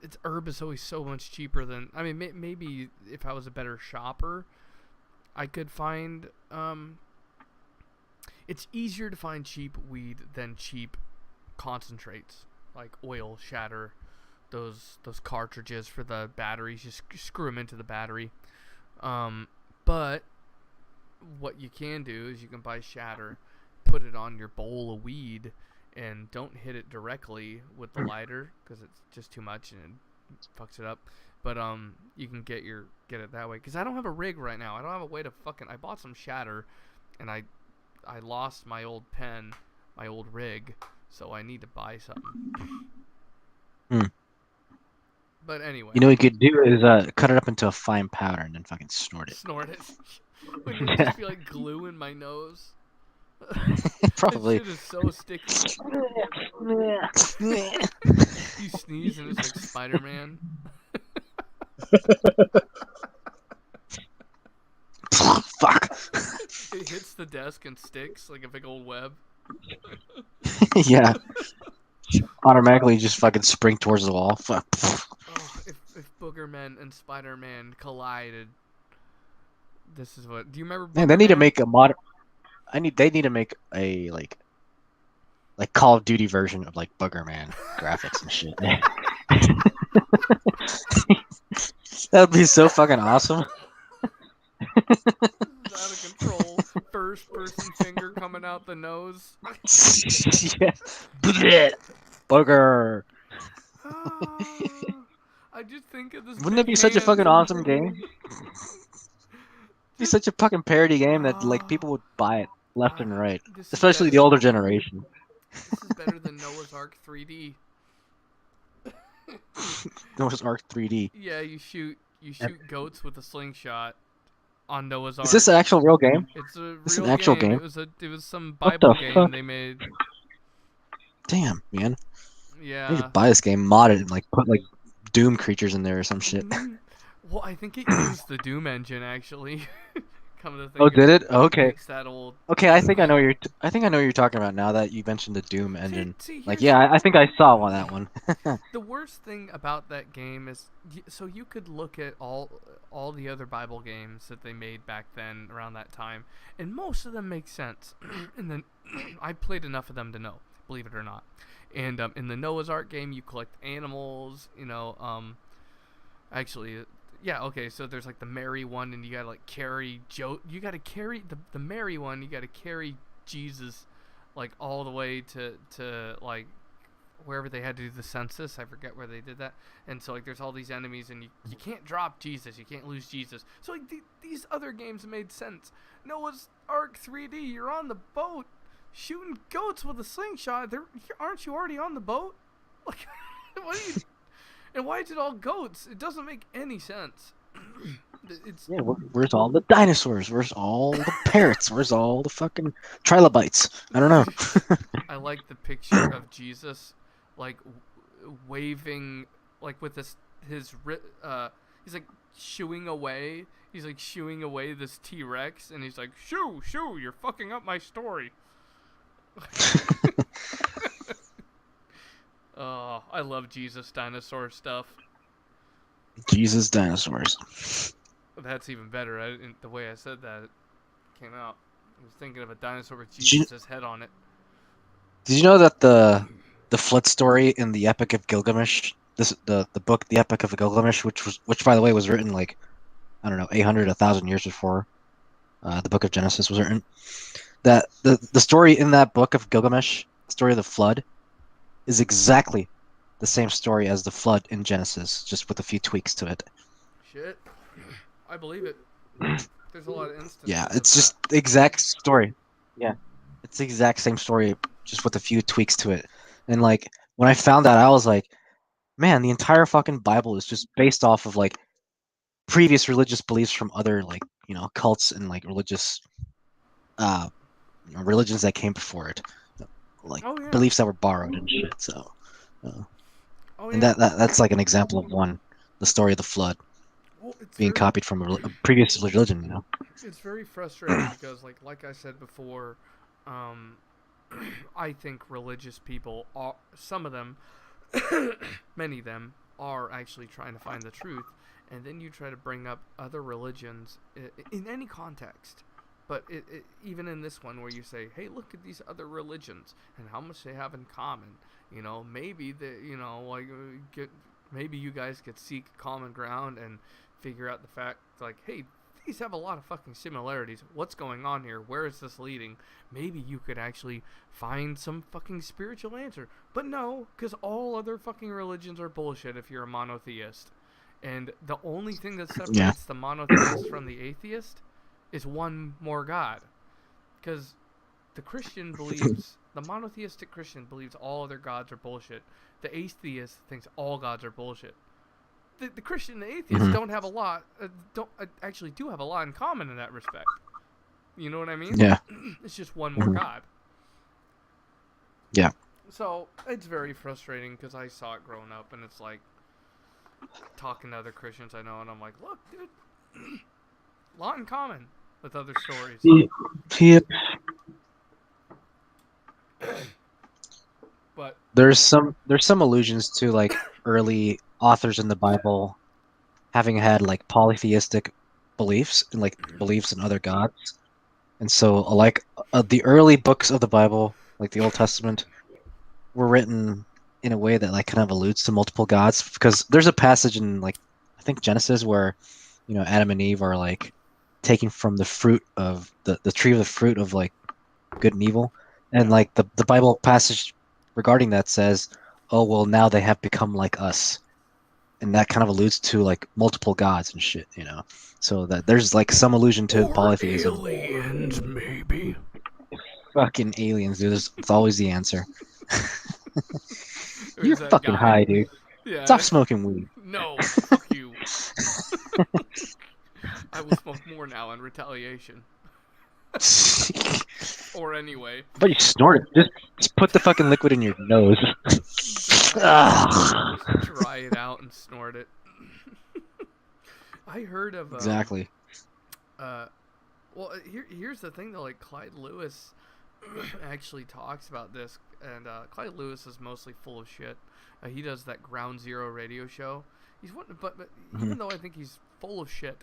it's herb is always so much cheaper than. I mean, maybe if I was a better shopper, I could find. It's easier to find cheap weed than cheap concentrates like oil, shatter, those cartridges for the batteries. Just screw them into the battery. But what you can do is you can buy shatter, put it on your bowl of weed, and don't hit it directly with the lighter because it's just too much and it fucks it up. But you can get it that way. Because I don't have a rig right now. I don't have a way to fucking. I bought some shatter, and I lost my old pen, my old rig, so I need to buy something. Hmm. But anyway, You know what you could do is cut it up into a fine powder and then fucking snort it. snort it. Wouldn't it just be like glue in my nose? This Probably. shit is so sticky. You sneeze and it's like Spider-Man. Fuck. It hits the desk and sticks like a big old web. Yeah. Automatically just fucking spring towards the wall. Fuck. Oh, if Boogerman and Spider-Man collided, this is what. Do you remember? Man, they need to Boogerman? make a mod. They need to make a like Call of Duty version of like Boogerman graphics and shit. That would be so fucking awesome. This is out of control. First person finger coming out the nose. Yeah. Blech. Booger. Ah, I just think of this Wouldn't it big be such a hand. fucking awesome game? Be Just such a fucking parody game that like ah, people would buy it left and right, this is especially better. the older generation. This is better than Noah's Ark 3D. Noah's Ark 3D. Yeah, you shoot goats with a slingshot on Noah's Ark. Is this an actual real game? It's a This is real an actual game. game? It was some What Bible the game fuck? they made. Damn, man. I need to Yeah. buy this game, mod it, and like put like Doom creatures in there or some shit. Well, I think it used the Doom engine actually. Come to think Oh, of did it? it Okay. makes that old. Okay, I think I know you're. I think I know what you're talking about now that you mentioned the Doom engine. See, Like, here's- yeah, I think I saw that one. The worst thing about that game is, so you could look at all the other Bible games that they made back then around that time, and most of them make sense. And then I played enough of them to know, believe it or not. And in the Noah's Ark game, you collect animals. You know, actually, yeah, okay. So there's like the Mary one, and you gotta like carry Joe. You gotta carry the Mary one. You gotta carry Jesus, like all the way to like wherever they had to do the census. I forget where they did that. And so like there's all these enemies, and you can't drop Jesus. You can't lose Jesus. So like these other games made sense. Noah's Ark 3D. You're on the boat shooting goats with a slingshot. Aren't you already on the boat? Like, what are you? And why is it all goats? It doesn't make any sense. It's Yeah, where's all the dinosaurs? Where's all the parrots? Where's all the fucking trilobites? I don't know. I like the picture of Jesus, like waving, like with he's like shooing away. He's like shooing away this T-Rex, and he's like, "Shoo, shoo! You're fucking up my story." Oh, I love Jesus dinosaur stuff. Jesus dinosaurs. That's even better. The way I said that it came out. I was thinking of a dinosaur with Did you- Jesus' head on it. Did you know that the flood story in the Epic of Gilgamesh, the book, the Epic of Gilgamesh, which by the way was written like, I don't know, 800, 1,000 years before the Book of Genesis was written, that the story in that book of Gilgamesh, the story of the flood, is exactly the same story as the flood in Genesis, just with a few tweaks to it. Shit. I believe it. There's a lot of instances. Yeah, of it's that. just the exact story. Yeah, it's the exact same story, just with a few tweaks to it. And like when I found that, I was like, man, the entire fucking Bible is just based off of like previous religious beliefs from other like cults and like religious religions that came before it, like Oh, yeah. beliefs that were borrowed and shit. So, Oh, and yeah. that's like an example of one, the story of the flood Well, it's being very, copied from a previous religion. It's very frustrating because, like I said before, I think religious people are, some of them, many of them, are actually trying to find the truth, and then you try to bring up other religions in any context. But even in this one, where you say, "Hey, look at these other religions and how much they have in common," maybe maybe you guys could seek common ground and figure out the fact, like, hey, these have a lot of fucking similarities. What's going on here? Where is this leading? Maybe you could actually find some fucking spiritual answer. But no, because all other fucking religions are bullshit if you're a monotheist. And the only thing that separates the monotheist from the atheist is one more God. Because the Christian believes, the monotheistic Christian believes all other gods are bullshit. The atheist thinks all gods are bullshit. The Christian and the atheist don't have a lot, actually do have a lot in common in that respect. You know what I mean? Yeah. It's just one more God. Yeah. So it's very frustrating because I saw it growing up, and it's like talking to other Christians I know, and I'm like, look, dude, a lot in common with other stories. Yep. But There's some allusions to like early authors in the Bible having had like polytheistic beliefs and like beliefs in other gods. And so, like the early books of the Bible, like the Old Testament, were written in a way that like kind of alludes to multiple gods. Because there's a passage in like I think Genesis where, Adam and Eve are like taking from the fruit of the tree of the fruit of like good and evil, and like the Bible passage regarding that says, "Oh well, now they have become like us," and that kind of alludes to like multiple gods and shit. So that there's like some allusion to Or polytheism. aliens, maybe. Fucking aliens, dude. It's always the answer. There's You're that fucking guy. high, dude. Yeah. Stop smoking weed. No, fuck you. I will smoke more now in retaliation. Or anyway. But you snort it. Just put the fucking liquid in your nose. Just dry it out and snort it. I heard of Exactly. Well, here's the thing though. Like Clyde Lewis actually talks about this, and Clyde Lewis is mostly full of shit. He does that Ground Zero radio show. He's one, but even though I think he's full of shit,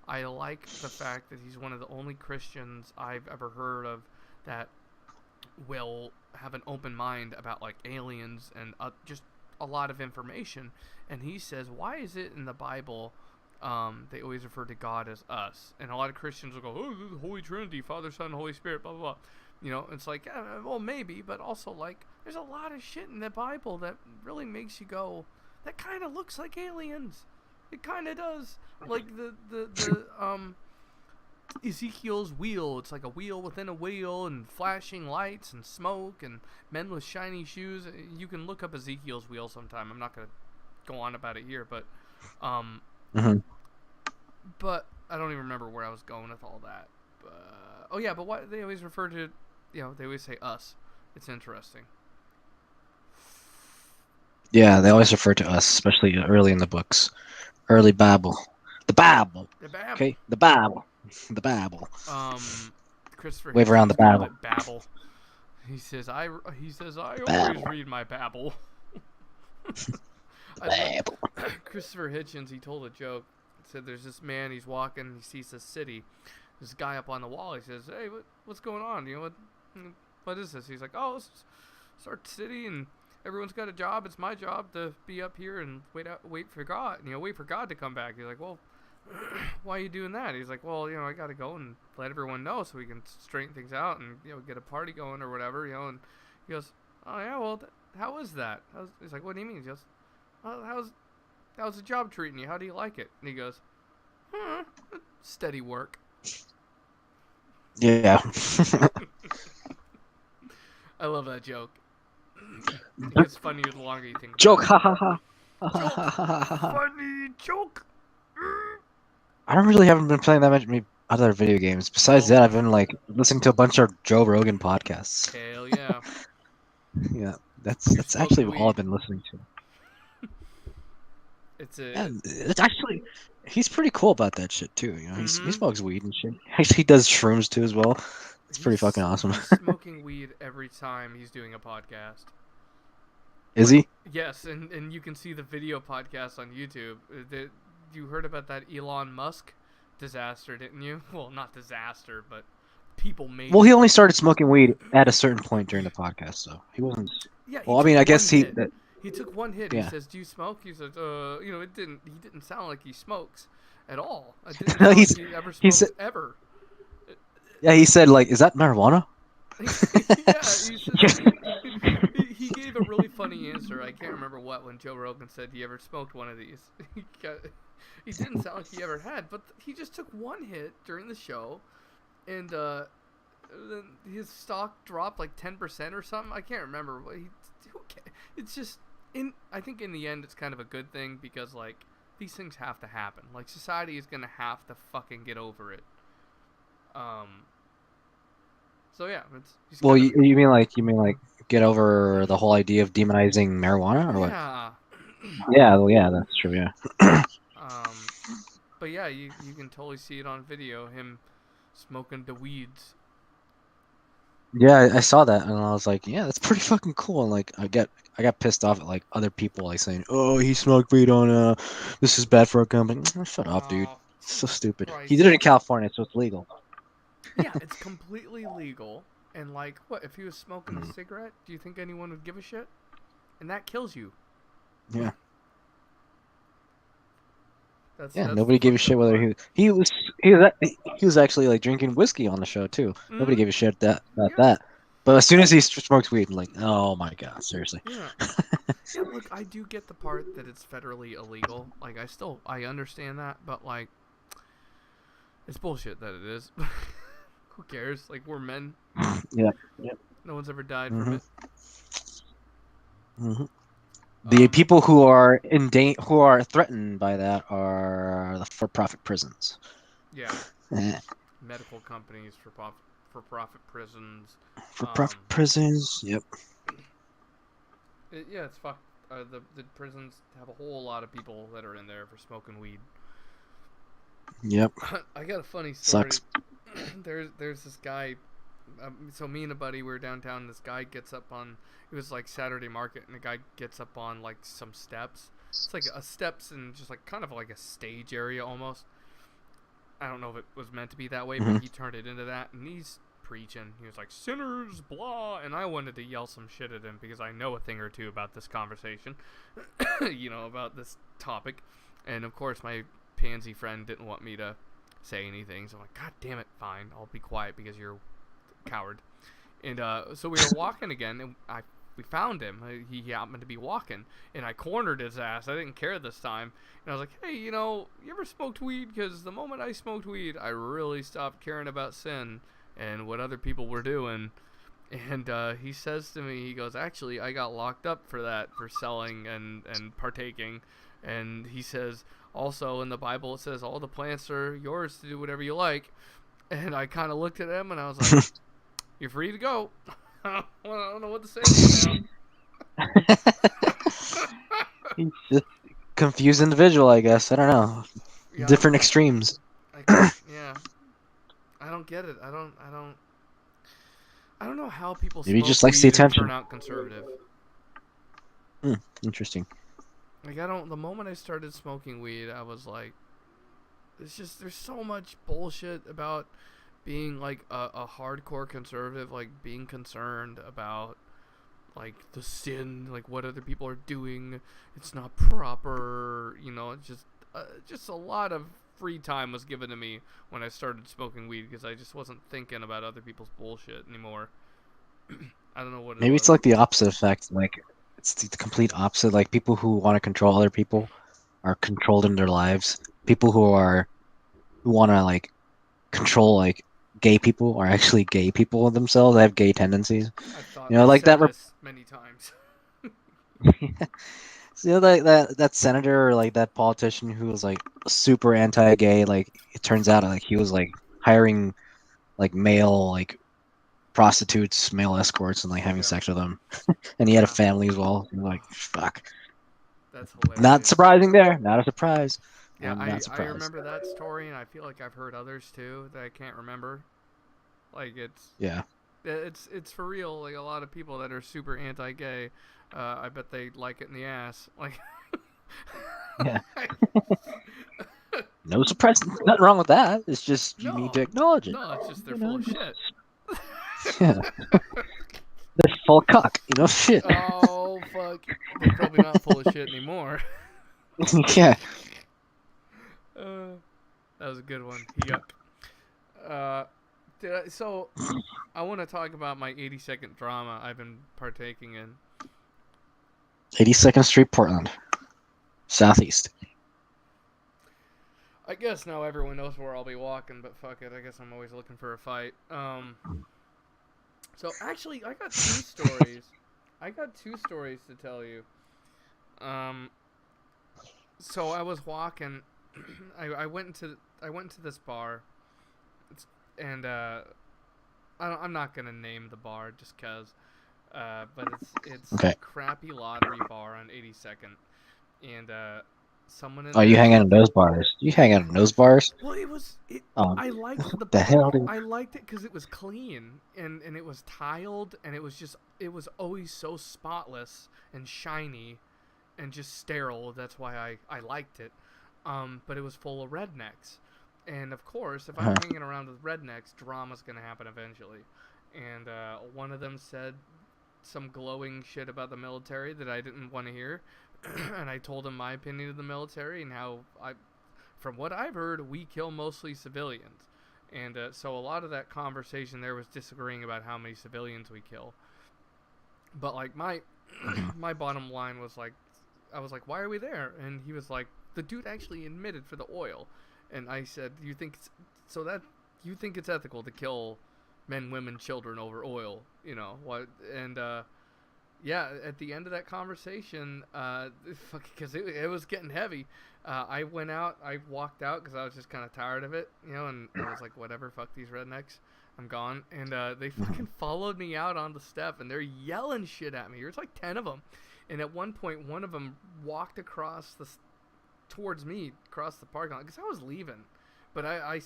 I like the fact that he's one of the only Christians I've ever heard of that will have an open mind about like aliens and just a lot of information. And he says, why is it in the Bible they always refer to God as us? And a lot of Christians will go, oh, the Holy Trinity, Father, Son, Holy Spirit, blah, blah, blah. It's like, well, maybe, but also like there's a lot of shit in the Bible that really makes you go, that kind of looks like aliens. It kind of does. Like the Ezekiel's wheel. It's like a wheel within a wheel, and flashing lights and smoke and men with shiny shoes. You can look up Ezekiel's wheel sometime. I'm not gonna go on about it here, but but I don't even remember where I was going with all that. Oh yeah, but why they always refer to, they always say us. It's interesting. Yeah, they always refer to us, especially early in the books. Early Bible. The Bible. The Bible. Okay, the Bible. The Bible. Christopher Wave around the Bible. Babel. He says I always Babble. read my Babel. Babble. Christopher Hitchens, he told a joke. He said there's this man, he's walking, he sees this city. This guy up on the wall, he says, hey, what's going on? What is this? He's like, oh, it's our city, and everyone's got a job. It's my job to be up here and wait for God. Wait for God to come back. He's like, well, why are you doing that? He's like, well, I got to go and let everyone know so we can straighten things out and get a party going or whatever. And he goes, oh yeah, well, how is that? He's like, what do you mean? He goes, how's the job treating you? How do you like it? And he goes, steady work. Yeah. I love that joke. It gets funnier the longer you think. Joke, ha ha ha. Funny joke. I haven't been playing that many other video games. Besides that, I've been like listening to a bunch of Joe Rogan podcasts. Hell yeah. Yeah, that's actually all I've been listening to. It's actually, he's pretty cool about that shit too. He smokes weed and shit. He does shrooms too as well. It's pretty fucking awesome. He's smoking weed every time he's doing a podcast. Is he? Yes, and you can see the video podcast on YouTube. You heard about that Elon Musk disaster, didn't you? Well, not disaster, but people made. Well, he only started smoking weed at a certain point during the podcast, so he wasn't. Yeah. Well, I mean, I guess he took one hit. Yeah. He says, "Do you smoke?" He says, He didn't sound like he smokes at all. It didn't sound like he ever smokes ever. Yeah, he said, like, is that marijuana? He gave a really funny answer. I can't remember when Joe Rogan said he ever smoked one of these. He didn't sound like he ever had, but he just took one hit during the show, and then his stock dropped like 10% or something. I can't remember. It's just I think in the end it's kind of a good thing because like these things have to happen. Like society is gonna have to fucking get over it. So yeah, well, you mean like get over the whole idea of demonizing marijuana or what? Yeah. Yeah, well, yeah, that's true. Yeah. But yeah, you can totally see it on video. Him smoking the weeds. Yeah, I saw that and I was like, yeah, that's pretty fucking cool. And like, I got pissed off at like other people like saying, oh, he smoked weed on this is bad for our company. Shut up, dude. So stupid. He Christ. did it in California, so it's legal. Yeah, it's completely legal. And like, what if he was smoking a Mhm. cigarette? Do you think anyone would give a shit? And that kills you. Yeah. Yeah, That's the nobody gave a fucked shit up whether part. he was actually like drinking whiskey on the show too. Nobody Mm-hmm. gave a shit about Yeah. that. But as soon as he smoked weed, like, oh my god, seriously. Yeah. Yeah, look, I do get the part that it's federally illegal. Like, I understand that, but like, it's bullshit that it is. Who cares? Like, we're men. Yeah. Yep. No one's ever died from hmm it. hmm The Um, people who are who are threatened by that are the for-profit prisons. yeah, Eh, medical companies for profit prisons. For-profit prisons. Yep. Yeah, it's fucked. The prisons have a whole lot of people that are in there for smoking weed. Yep. I got a funny story. Sucks. There's this guy. So me and a buddy we were downtown. This guy gets up on. It was like Saturday market, and the guy gets up on like some steps. It's like a steps and just like kind of like a stage area almost. I don't know if it was meant to be that way, hmm but he turned it into that, and he's preaching. He was like sinners, blah, and I wanted to yell some shit at him because I know a thing or two about this conversation, about this topic, and of course my pansy friend didn't want me to say anything, so I'm like, God damn it, fine, I'll be quiet because you're a coward. And so we were walking again, and we found him. He happened to be walking, and I cornered his ass. I didn't care this time. And I was like, hey, you ever smoked weed? Because the moment I smoked weed, I really stopped caring about sin and what other people were doing. And he says to me, he goes, actually, I got locked up for that, for selling and partaking. And he says, also in the Bible, it says all the plants are yours to do whatever you like. And I kind of looked at him, and I was like, you're free to go. I don't know what to say to you now. He's just a confused individual, I guess. I don't know. Yeah, I don't Different know. extremes. Yeah, I don't get it. I don't know how people Maybe he smoke just likes the weed and turn attention. out conservative. Interesting. Like I don't. The moment I started smoking weed, I was like, there's so much bullshit about being like a hardcore conservative, like being concerned about like the sin, like what other people are doing. It's not proper, It's just a lot of free time was given to me when I started smoking weed because I just wasn't thinking about other people's bullshit anymore. I don't know what it Maybe it's was. like the opposite effect. Like it's the complete opposite. Like people who want to control other people are controlled in their lives. People who want to like control like gay people are actually gay people themselves. They have gay tendencies. I've Like said that. this many times. So, that senator or like that politician who was like super anti-gay. Like it turns out like he was like hiring like male like prostitutes, male escorts, and like having Yeah, sex with them. And he had a yeah, family as well. And like fuck. that's Not hilarious. surprising there. Not a surprise. Yeah, I'm not I surprised. remember that story, and I feel like I've heard others too that I can't remember. Like Yeah. it's for real. Like a lot of people that are super anti-gay, I bet they like it in the ass. Like, Yeah. No surprise. Nothing wrong with that. It's just you need to no, acknowledge it. no, it's just they're You full know. of shit. Yeah. They're full of cock. Shit. Oh fuck, they're probably not full of shit anymore. Yeah. That was a good one. Yuck. So I want to talk about my 80-second drama I've been partaking in. 82nd Street, Portland, Southeast. I guess now everyone knows where I'll be walking, but fuck it. I guess I'm always looking for a fight. So actually, I got two stories. I got two stories to tell you. So I was walking. I went into this bar, and I'm not gonna name the bar just cause, but it's Okay. a crappy lottery bar on 82nd, and someone in Oh, you there. hang out in those bars. You hang out in those bars. Well, it was it. I liked the The bar. hell, dude? I liked it because it was clean and it was tiled and it was always so spotless and shiny, and just sterile. That's why I liked it. But it was full of rednecks. And of course, if I'm hanging around with rednecks, drama's gonna happen eventually. And one of them said some glowing shit about the military that I didn't want to hear, and I told him my opinion of the military and how from what I've heard, we kill mostly civilians. And so a lot of that conversation there was disagreeing about how many civilians we kill. But like my bottom line was like, I was like, why are we there? And he was like, the dude actually admitted for the oil. And I said, you think it's ethical to kill men, women, children over oil? You know what? And yeah, at the end of that conversation, because it was getting heavy, I went out. I walked out because I was just kind of tired of it, you know. And I was like, whatever, fuck these rednecks, I'm gone. And they fucking followed me out on the step, and they're yelling shit at me. There's like 10 of them, and at one point, one of them walked towards me across the parking lot because I was leaving, but I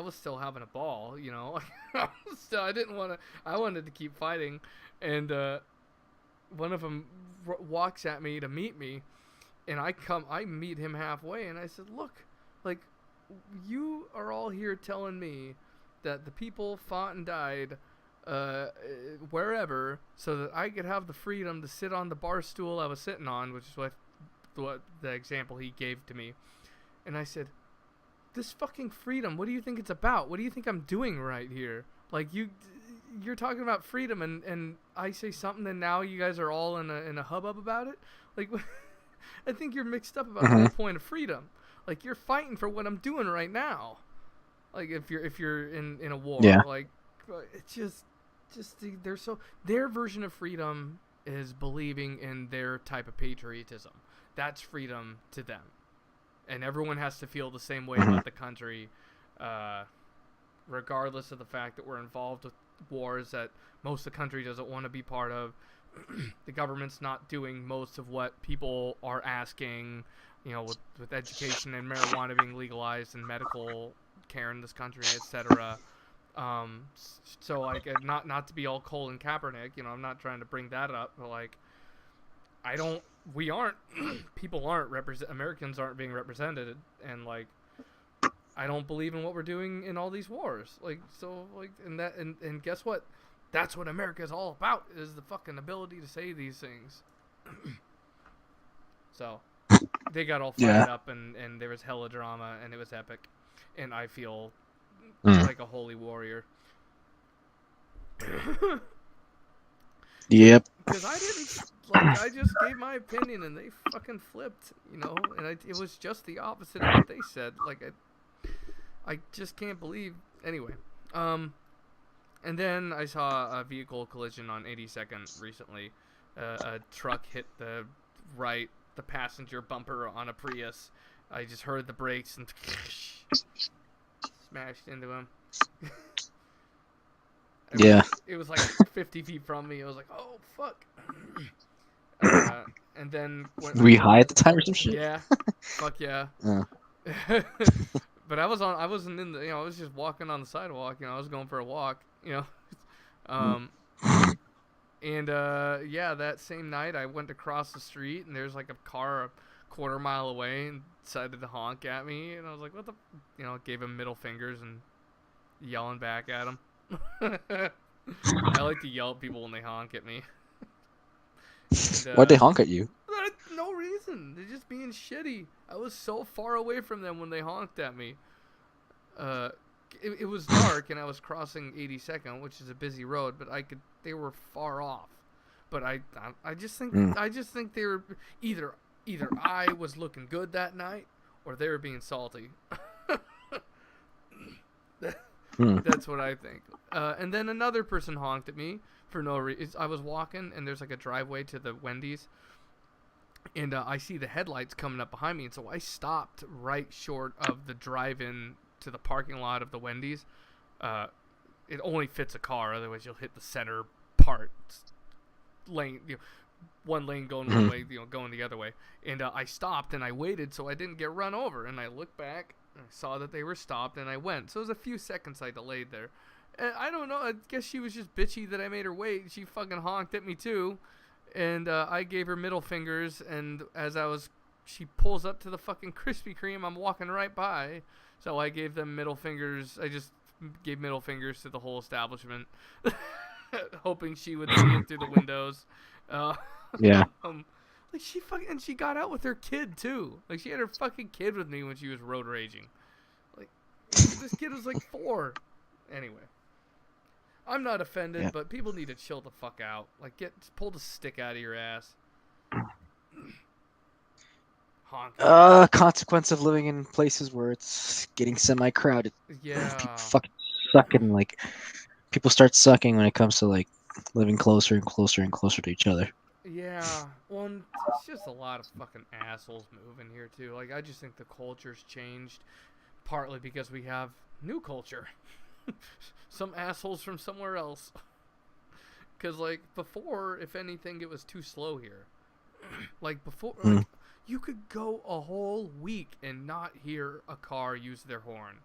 was still having a ball, you know. I wanted to keep fighting, and one of them walks at me to meet me, and I meet him halfway, and I said, look, like, you are all here telling me that the people fought and died wherever so that I could have the freedom to sit on the bar stool I was sitting on, which is what the example he gave to me. And I said, this fucking freedom, what do you think it's about? What do you think I'm doing right here? Like, you're talking about freedom, and I say something, and now you guys are all in a hubbub about it? Like, I think you're mixed up about the whole point of freedom. Like, you're fighting for what I'm doing right now. Like, if you're in a war, like, it's just their version of freedom is believing in their type of patriotism. That's freedom to them. And everyone has to feel the same way about the country, regardless of the fact that we're involved with wars that most of the country doesn't want to be part of. The government's not doing most of what people are asking, you know, with education and marijuana being legalized and medical care in this country, etc. So, like, not to be all Colin Kaepernick, you know, I'm not trying to bring that up, but, like, Americans aren't being represented, and, like, I don't believe in what we're doing in all these wars. Like, so, like, and guess what? That's what America is all about, is the fucking ability to say these things. So, they got all fired up, and there was hella drama, and it was epic. And I feel like a holy warrior. Yep. Because I just gave my opinion, and they fucking flipped, you know, and it was just the opposite of what they said. Like, I just can't believe. Anyway, and then I saw a vehicle collision on 82nd recently. A truck hit the passenger bumper on a Prius. I just heard the brakes and smashed into him. It was like 50 feet from me. I was like, oh, fuck. And then... Were you high at the time or some shit? Yeah. Fuck yeah. But I wasn't in the, you know, I was just walking on the sidewalk, you know, I was going for a walk, you know. And, yeah, that same night I went across the street, and there's, like, a car a quarter mile away and decided to honk at me, and I was like, what the, you know, gave him middle fingers and yelling back at him. I like to yell at people when they honk at me. And, why'd they honk at you? No reason. They're just being shitty. I was so far away from them when they honked at me. It was dark, and I was crossing 82nd, which is a busy road, but they were far off. But I just think they were either I was looking good that night, or they were being salty. That's what I think. And then another person honked at me for no reason. I was walking, and there's like a driveway to the Wendy's, and I see the headlights coming up behind me, and so I stopped right short of the drive-in to the parking lot of the Wendy's. It only fits a car, otherwise you'll hit the center part lane. You know, one lane going one way, you know, going the other way. And I stopped, and I waited so I didn't get run over. And I looked back, and I saw that they were stopped, and I went. So it was a few seconds I delayed there. And I don't know. I guess she was just bitchy that I made her wait. She fucking honked at me too. And I gave her middle fingers, and as I was she pulls up to the fucking Krispy Kreme. I'm walking right by, so I gave them middle fingers. I just gave middle fingers to the whole establishment, hoping she would see it through the windows. Yeah. Like she got out with her kid too. Like she had her fucking kid with me when she was road raging. Like this kid was like 4. Anyway, I'm not offended, Yeah. but people need to chill the fuck out. Like pull the stick out of your ass. Honk. Consequence of living in places where it's getting semi-crowded. Yeah. People fucking sucking. Like people start sucking when it comes to like living closer and closer and closer to each other. Yeah, well, it's just a lot of fucking assholes moving here too. Like, I just think the culture's changed, partly because we have new culture. Some assholes from somewhere else. Because, like, before, if anything, it was too slow here. Like, before, like, you could go a whole week and not hear a car use their horn.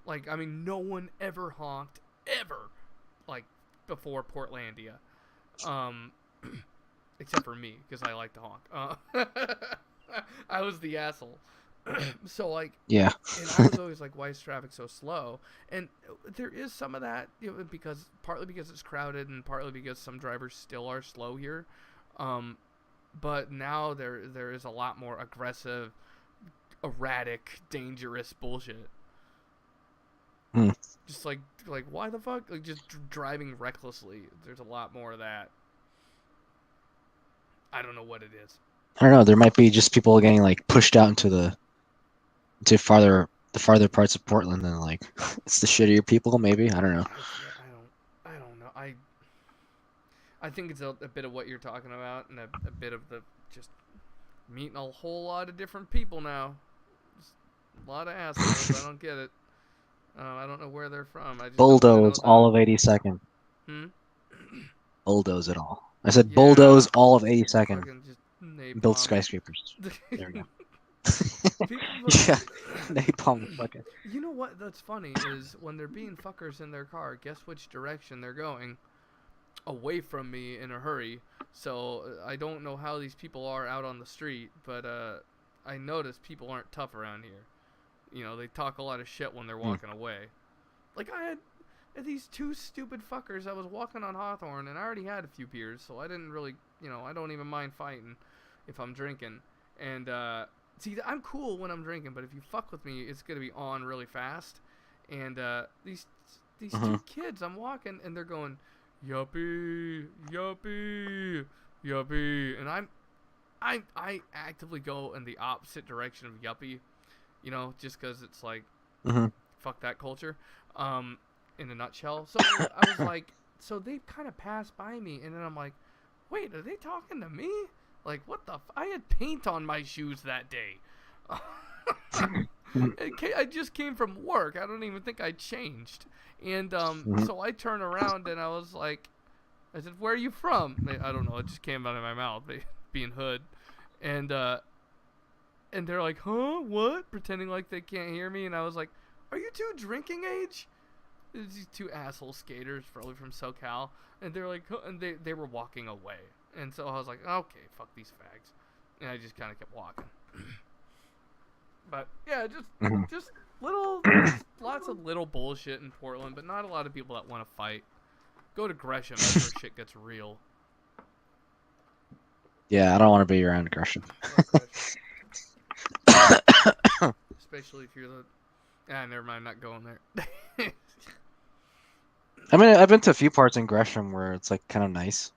Like, I mean, no one ever honked, ever, like, before Portlandia. Except for me, because I like to honk. I was the asshole. So, like, Yeah. and I was always like, why is traffic so slow? And there is some of that, you know, because partly because it's crowded and partly because some drivers still are slow here. But now there is a lot more aggressive, erratic, dangerous bullshit. Just like why the fuck? Like just driving recklessly. There's a lot more of that. I don't know what it is. I don't know. There might be just people getting like pushed out into the farther parts of Portland than like it's the shittier people. Maybe I don't know. I don't know. I think it's a bit of what you're talking about, and a bit of the just meeting a whole lot of different people now. Just a lot of assholes. I don't get it. I don't know where they're from. I just Bulldoze all of 82nd. Bulldoze it all. I said bulldoze all of 82nd. Fucking just napalm. Build skyscrapers. There we go. Yeah, napalm fucking. You know what? That's funny is when they're being fuckers in their car. Guess which direction they're going? Away from me in a hurry. So I don't know how these people are out on the street, but I notice people aren't tough around here. You know, they talk a lot of shit when they're walking away. Like I had these 2 stupid fuckers. I was walking on Hawthorne, and I already had a few beers, so I didn't really, you know, I don't even mind fighting if I'm drinking. And see, I'm cool when I'm drinking, but if you fuck with me, it's gonna be on really fast. And these 2 kids, I'm walking, and they're going, yuppie, yuppie, yuppie, and I actively go in the opposite direction of yuppie, you know, just because it's like, fuck that culture, in a nutshell. So I was like, so they kind of passed by me, and then I'm like, wait, are they talking to me? Like, what the I had paint on my shoes that day. I just came from work. I don't even think I changed. And so I turned around and I was like, I said, where are you from? I don't know. It just came out of my mouth, being hood. And they're like, huh? What? Pretending like they can't hear me. And I was like, are you 2 drinking age? These 2 asshole skaters, probably from SoCal. And they're like, huh? And they were walking away. And so I was like, okay, fuck these fags. And I just kind of kept walking. But yeah, just little, lots of little bullshit in Portland, but not a lot of people that want to fight. Go to Gresham, that's where shit gets real. Yeah, I don't want to be around Gresham. Especially if you're the... never mind, not going there. I mean, I've been to a few parts in Gresham where it's like kind of nice,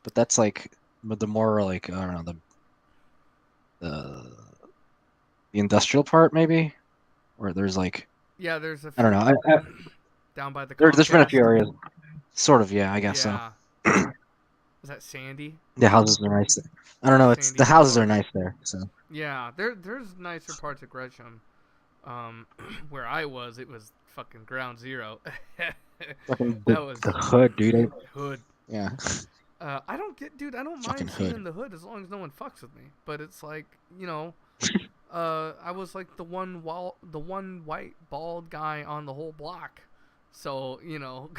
but that's like, but the more like, I don't know, the industrial part maybe, where there's like, yeah, there's a I don't know, down by the there's been a Comcast. few areas, sort of, yeah, I guess so. Is that Sandy? The houses are nice there. I don't know, it's Sandy the houses Shore. are nice there, so. Yeah, there's nicer parts of Gresham. Where I was, it was fucking ground zero. Fucking That was the hood, dude. hood. Yeah. I don't Fucking mind seeing hood. the hood as long as no one fucks with me. But it's like, you know, I was like the one white bald guy on the whole block. So, you know,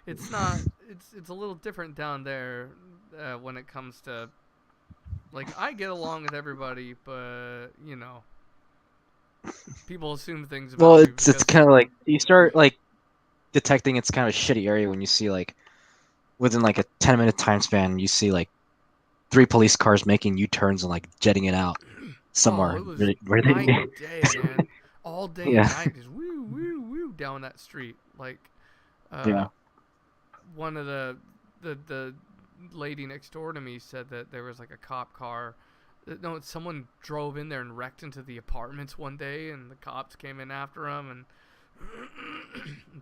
it's a little different down there when it comes to Like I get along with everybody, but people assume things Well, about me it's because kind of like you start like detecting it's kind of a shitty area when you see like within like a 10-minute time span, you see like 3 police cars making U-turns and like jetting it out oh, somewhere it was where night they and day, man. All day and yeah night, just woo woo woo down that street. Like, yeah. uh, one of the lady next door to me said that there was like a cop car. No, someone drove in there and wrecked into the apartments one day, and the cops came in after him, and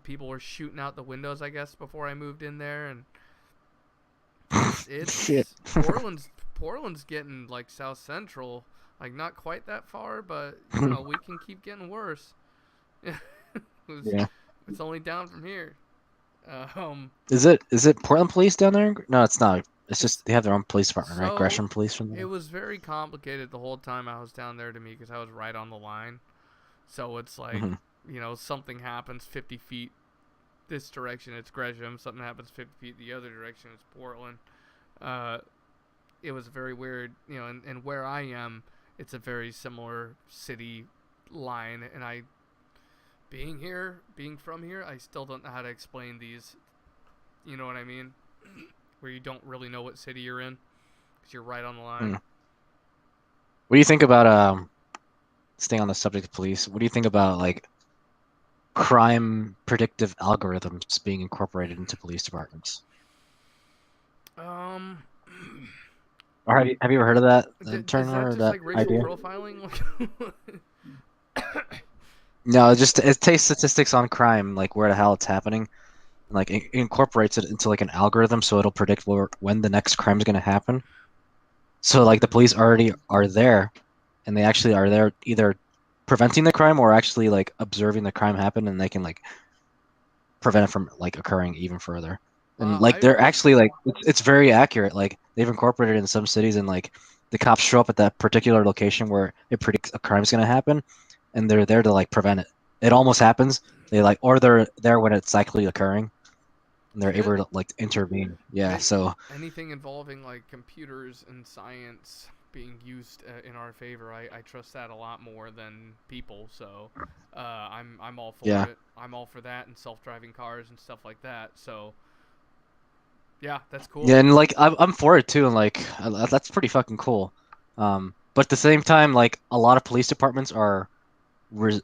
people were shooting out the windows, I guess, before I moved in there, and Shit. it's Portland's getting like South Central, like not quite that far, but we can keep getting worse. it's, Yeah. it's only down from here. Um, Is it Portland Police down there? No, it's not. It's it's just they have their own police department, right? so Gresham Police from it there. was very complicated the whole time I was down there to me because I was right on the line. So it's like Hmm. something happens 50 feet this direction, it's Gresham. Something happens 50 feet the other direction, it's Portland. Uh, it was very weird, and where I am, it's a very similar city line, and being from here, I still don't know how to explain these. You know what I mean? Where you don't really know what city you're in because you're right on the line. What do you think about staying on the subject of police? What do you think about like crime predictive algorithms being incorporated into police departments? Um, Or have you ever heard of that is term that or just that like racial idea? profiling? No, it takes statistics on crime, like where the hell it's happening, and like it incorporates it into like an algorithm, so it'll predict when the next crime is going to happen. So like the police already are there, and they actually are there either preventing the crime or actually like observing the crime happen, and they can like prevent it from like occurring even further. And Wow, like they're actually like it's very accurate. Like they've incorporated it in some cities, and like the cops show up at that particular location where it predicts a crime's going to happen, and they're there to like prevent it. It almost happens. They like or they're there when it's actually occurring, and they're shit. able to like intervene. Yeah. So Anything involving like computers and science being used in our favor, I trust that a lot more than people. So I'm all for yeah. it. I'm all for that and self-driving cars and stuff like that. So yeah, that's cool. Yeah, and like I'm for it too, and like that's pretty fucking cool. But at the same time, like a lot of police departments are, res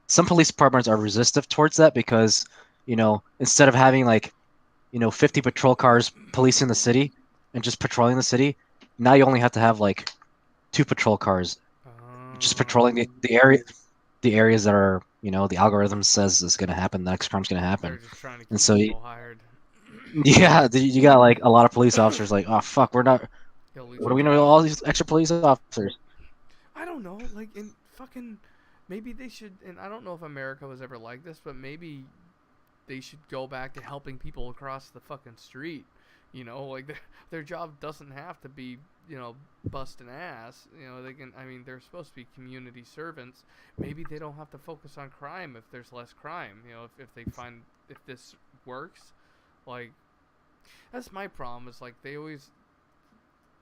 some police departments are resistive towards that because, instead of having like, 50 patrol cars policing the city and just patrolling the city, now you only have to have like 2 patrol cars just patrolling the areas that are, the algorithm says is gonna happen, the next crime's gonna They're happen, just trying to and keep so people hired. yeah, you got like a lot of police officers like, oh fuck, we're not. You'll lose What your do we know? job. All these extra police officers. I don't know, like in fucking maybe they should, and I don't know if America was ever like this, but maybe they should go back to helping people across the fucking street. Like their job doesn't have to be, busting ass. They can. I mean, they're supposed to be community servants. Maybe they don't have to focus on crime if there's less crime. If they find if this works, like that's my problem. Is like they always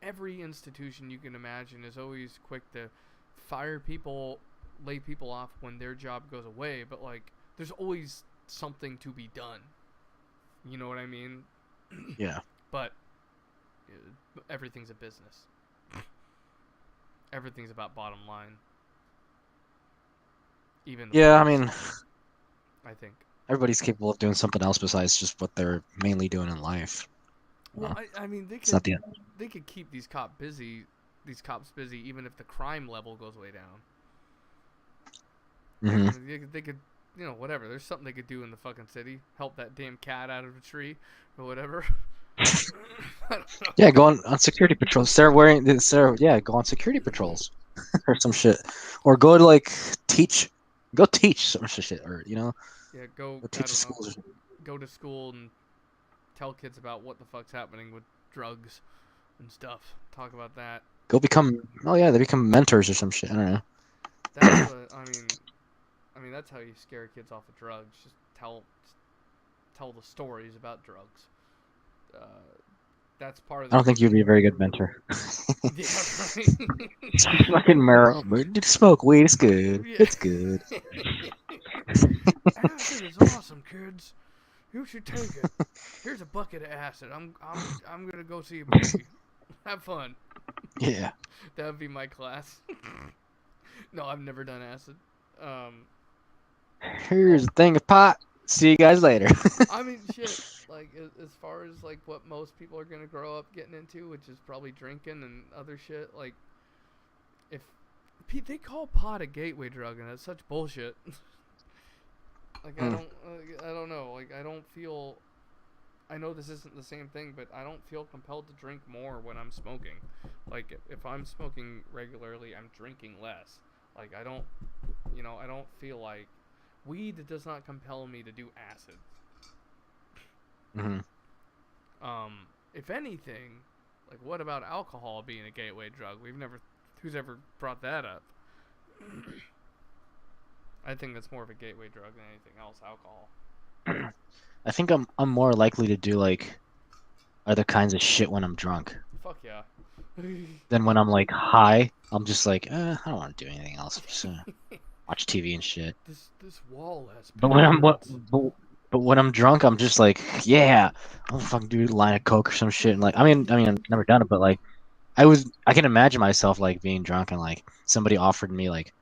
every institution you can imagine is always quick to fire people, lay people off when their job goes away, but like there's always something to be done. You know what I mean? Yeah. But everything's a business. Everything's about bottom line. Even the Yeah, I police, mean, I think. everybody's capable of doing something else besides just what they're mainly doing in life. Well, I mean It's not the end. they could keep these cops busy even if the crime level goes way down. Hmm. They could, whatever. There's something they could do in the fucking city. Help that damn cat out of a tree or whatever. I don't know. Yeah, go on security patrols. Yeah, go on security patrols or some shit, or go to like go teach some shit, or Yeah, go I teach the don't know. schools. Go to school and tell kids about what the fuck's happening with drugs and stuff. Talk about that. Go become. Oh yeah, they become mentors or some shit. I don't know. That's what I mean. That's how you scare kids off of drugs. Just tell the stories about drugs. That's part of I the don't think you'd reason. be a very good mentor. Yeah, right. Fucking Meryl. Smoke weed. It's good. Yeah. It's good. Acid is awesome, kids. You should take it. Here's a bucket of acid. I'm gonna go see a movie. Have fun. Yeah. That would be my class. No, I've never done acid. Here's a thing of pot. See you guys later. I mean, shit. Like as far as like what most people are gonna grow up getting into, which is probably drinking and other shit. Like, if they call pot a gateway drug, and that's such bullshit. Like I don't know. Like I don't feel. I know this isn't the same thing, but I don't feel compelled to drink more when I'm smoking. Like if I'm smoking regularly, I'm drinking less. Like I don't, I don't feel like weed does not compel me to do acid. Hmm. If anything, like what about alcohol being a gateway drug? Who's ever brought that up? I think that's more of a gateway drug than anything else. Alcohol. I think I'm more likely to do like other kinds of shit when I'm drunk Fuck yeah. than when I'm like high. I'm just like, I don't want to do anything else. Just watch TV and shit. This wall has. But when I'm parrots. but when I'm drunk, I'm just like, yeah, I'm gonna fucking do a line of coke or some shit. And like, I mean, I've never done it, but like, I can imagine myself like being drunk and like somebody offered me like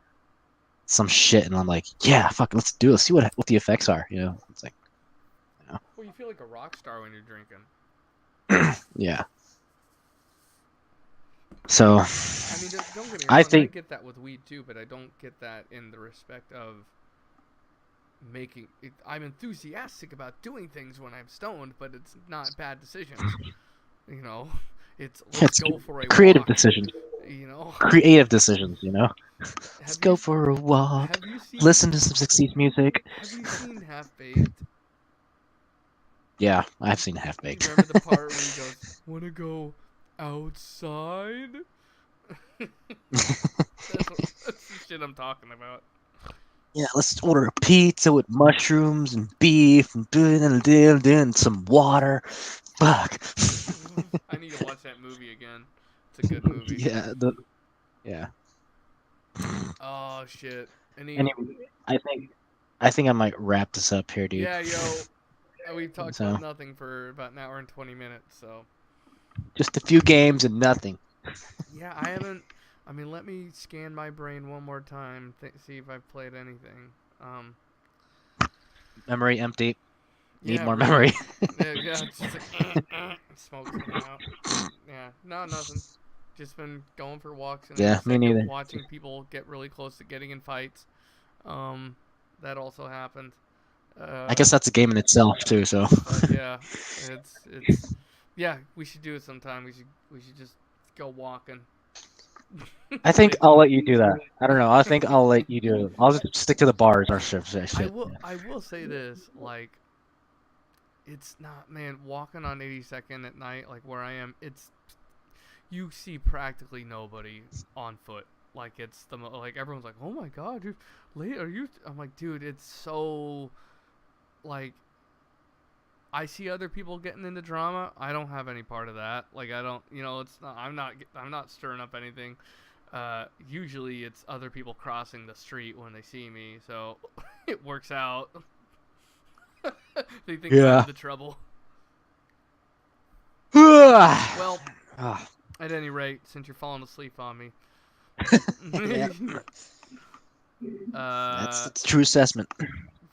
some shit, and I'm like, yeah, fuck, let's do it. Let's see what the effects are. It's like, Well, you feel like a rock star when you're drinking. yeah. So, I mean, don't get me wrong. I I think, get that with weed too, but I don't get that in the respect of making. I'm enthusiastic about doing things when I'm stoned, but it's not bad decisions. You know, let's it's go for a creative walk. decisions. You know, Creative decisions. Let's have go you for a walk. have you seen Listen to some 60s music. have you seen Half Baked? Yeah, I've seen Half You Baked. remember the part where he goes, "Wanna go outside?" That's the shit I'm talking about. Yeah, let's order a pizza with mushrooms and beef and some water. Fuck. I need to watch that movie again. It's a good movie. Yeah. Oh shit. Anyway, I think I might wrap this up here, dude. Yeah, yo. We've talked So- about nothing for about an hour and 20 minutes, so. Just a few games and nothing. Yeah, I haven't. I mean, let me scan my brain one more time, see if I've played anything. Memory empty. Need Yeah, more really. memory. Yeah, it's just like smoke coming out. Yeah, no, nothing. Just been going for walks and Yeah, me neither. watching people get really close to getting in fights. That also happened. I guess that's a game in itself too. So. But yeah, it's yeah. We should do it sometime. We should just go walking. I think I'll let you do that. I don't know. I think I'll let you do it. I'll just stick to the bars or shit. I will say this, like, it's not, man, walking on 82nd at night, like where I am, you see practically nobody on foot. Like it's like everyone's like, oh my god, you're late. Are you? I'm like, dude, it's so, like, I see other people getting into drama. I don't have any part of that. Like I don't, it's not. I'm not stirring up anything. Usually it's other people crossing the street when they see me, so it works out. They think Yeah. I'm the trouble. Well, at any rate, since you're falling asleep on me, Yeah. That's a true assessment.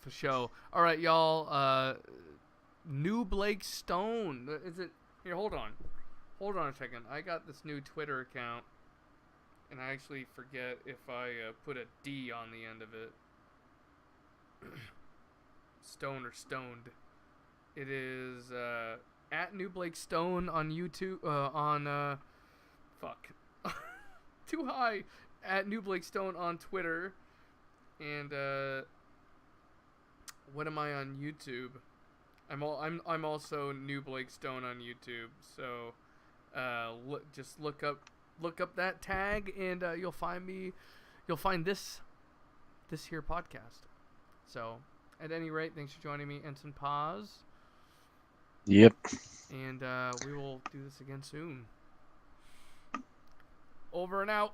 for show. All right, y'all. New Blake Stone. Is it? Here, hold on a second. I got this new Twitter account, and I actually forget if I put a D on the end of it. Stone or stoned. It is at New Blake Stone on YouTube. Fuck. Too high. At New Blake Stone on Twitter, and what am I on YouTube? I'm also New Blake Stone on YouTube. So just look up that tag, and you'll find me. You'll find this here podcast. So at any rate, thanks for joining me, Ensign Paz. Yep. And we will do this again soon. Over and out.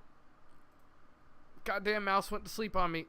Goddamn mouse went to sleep on me.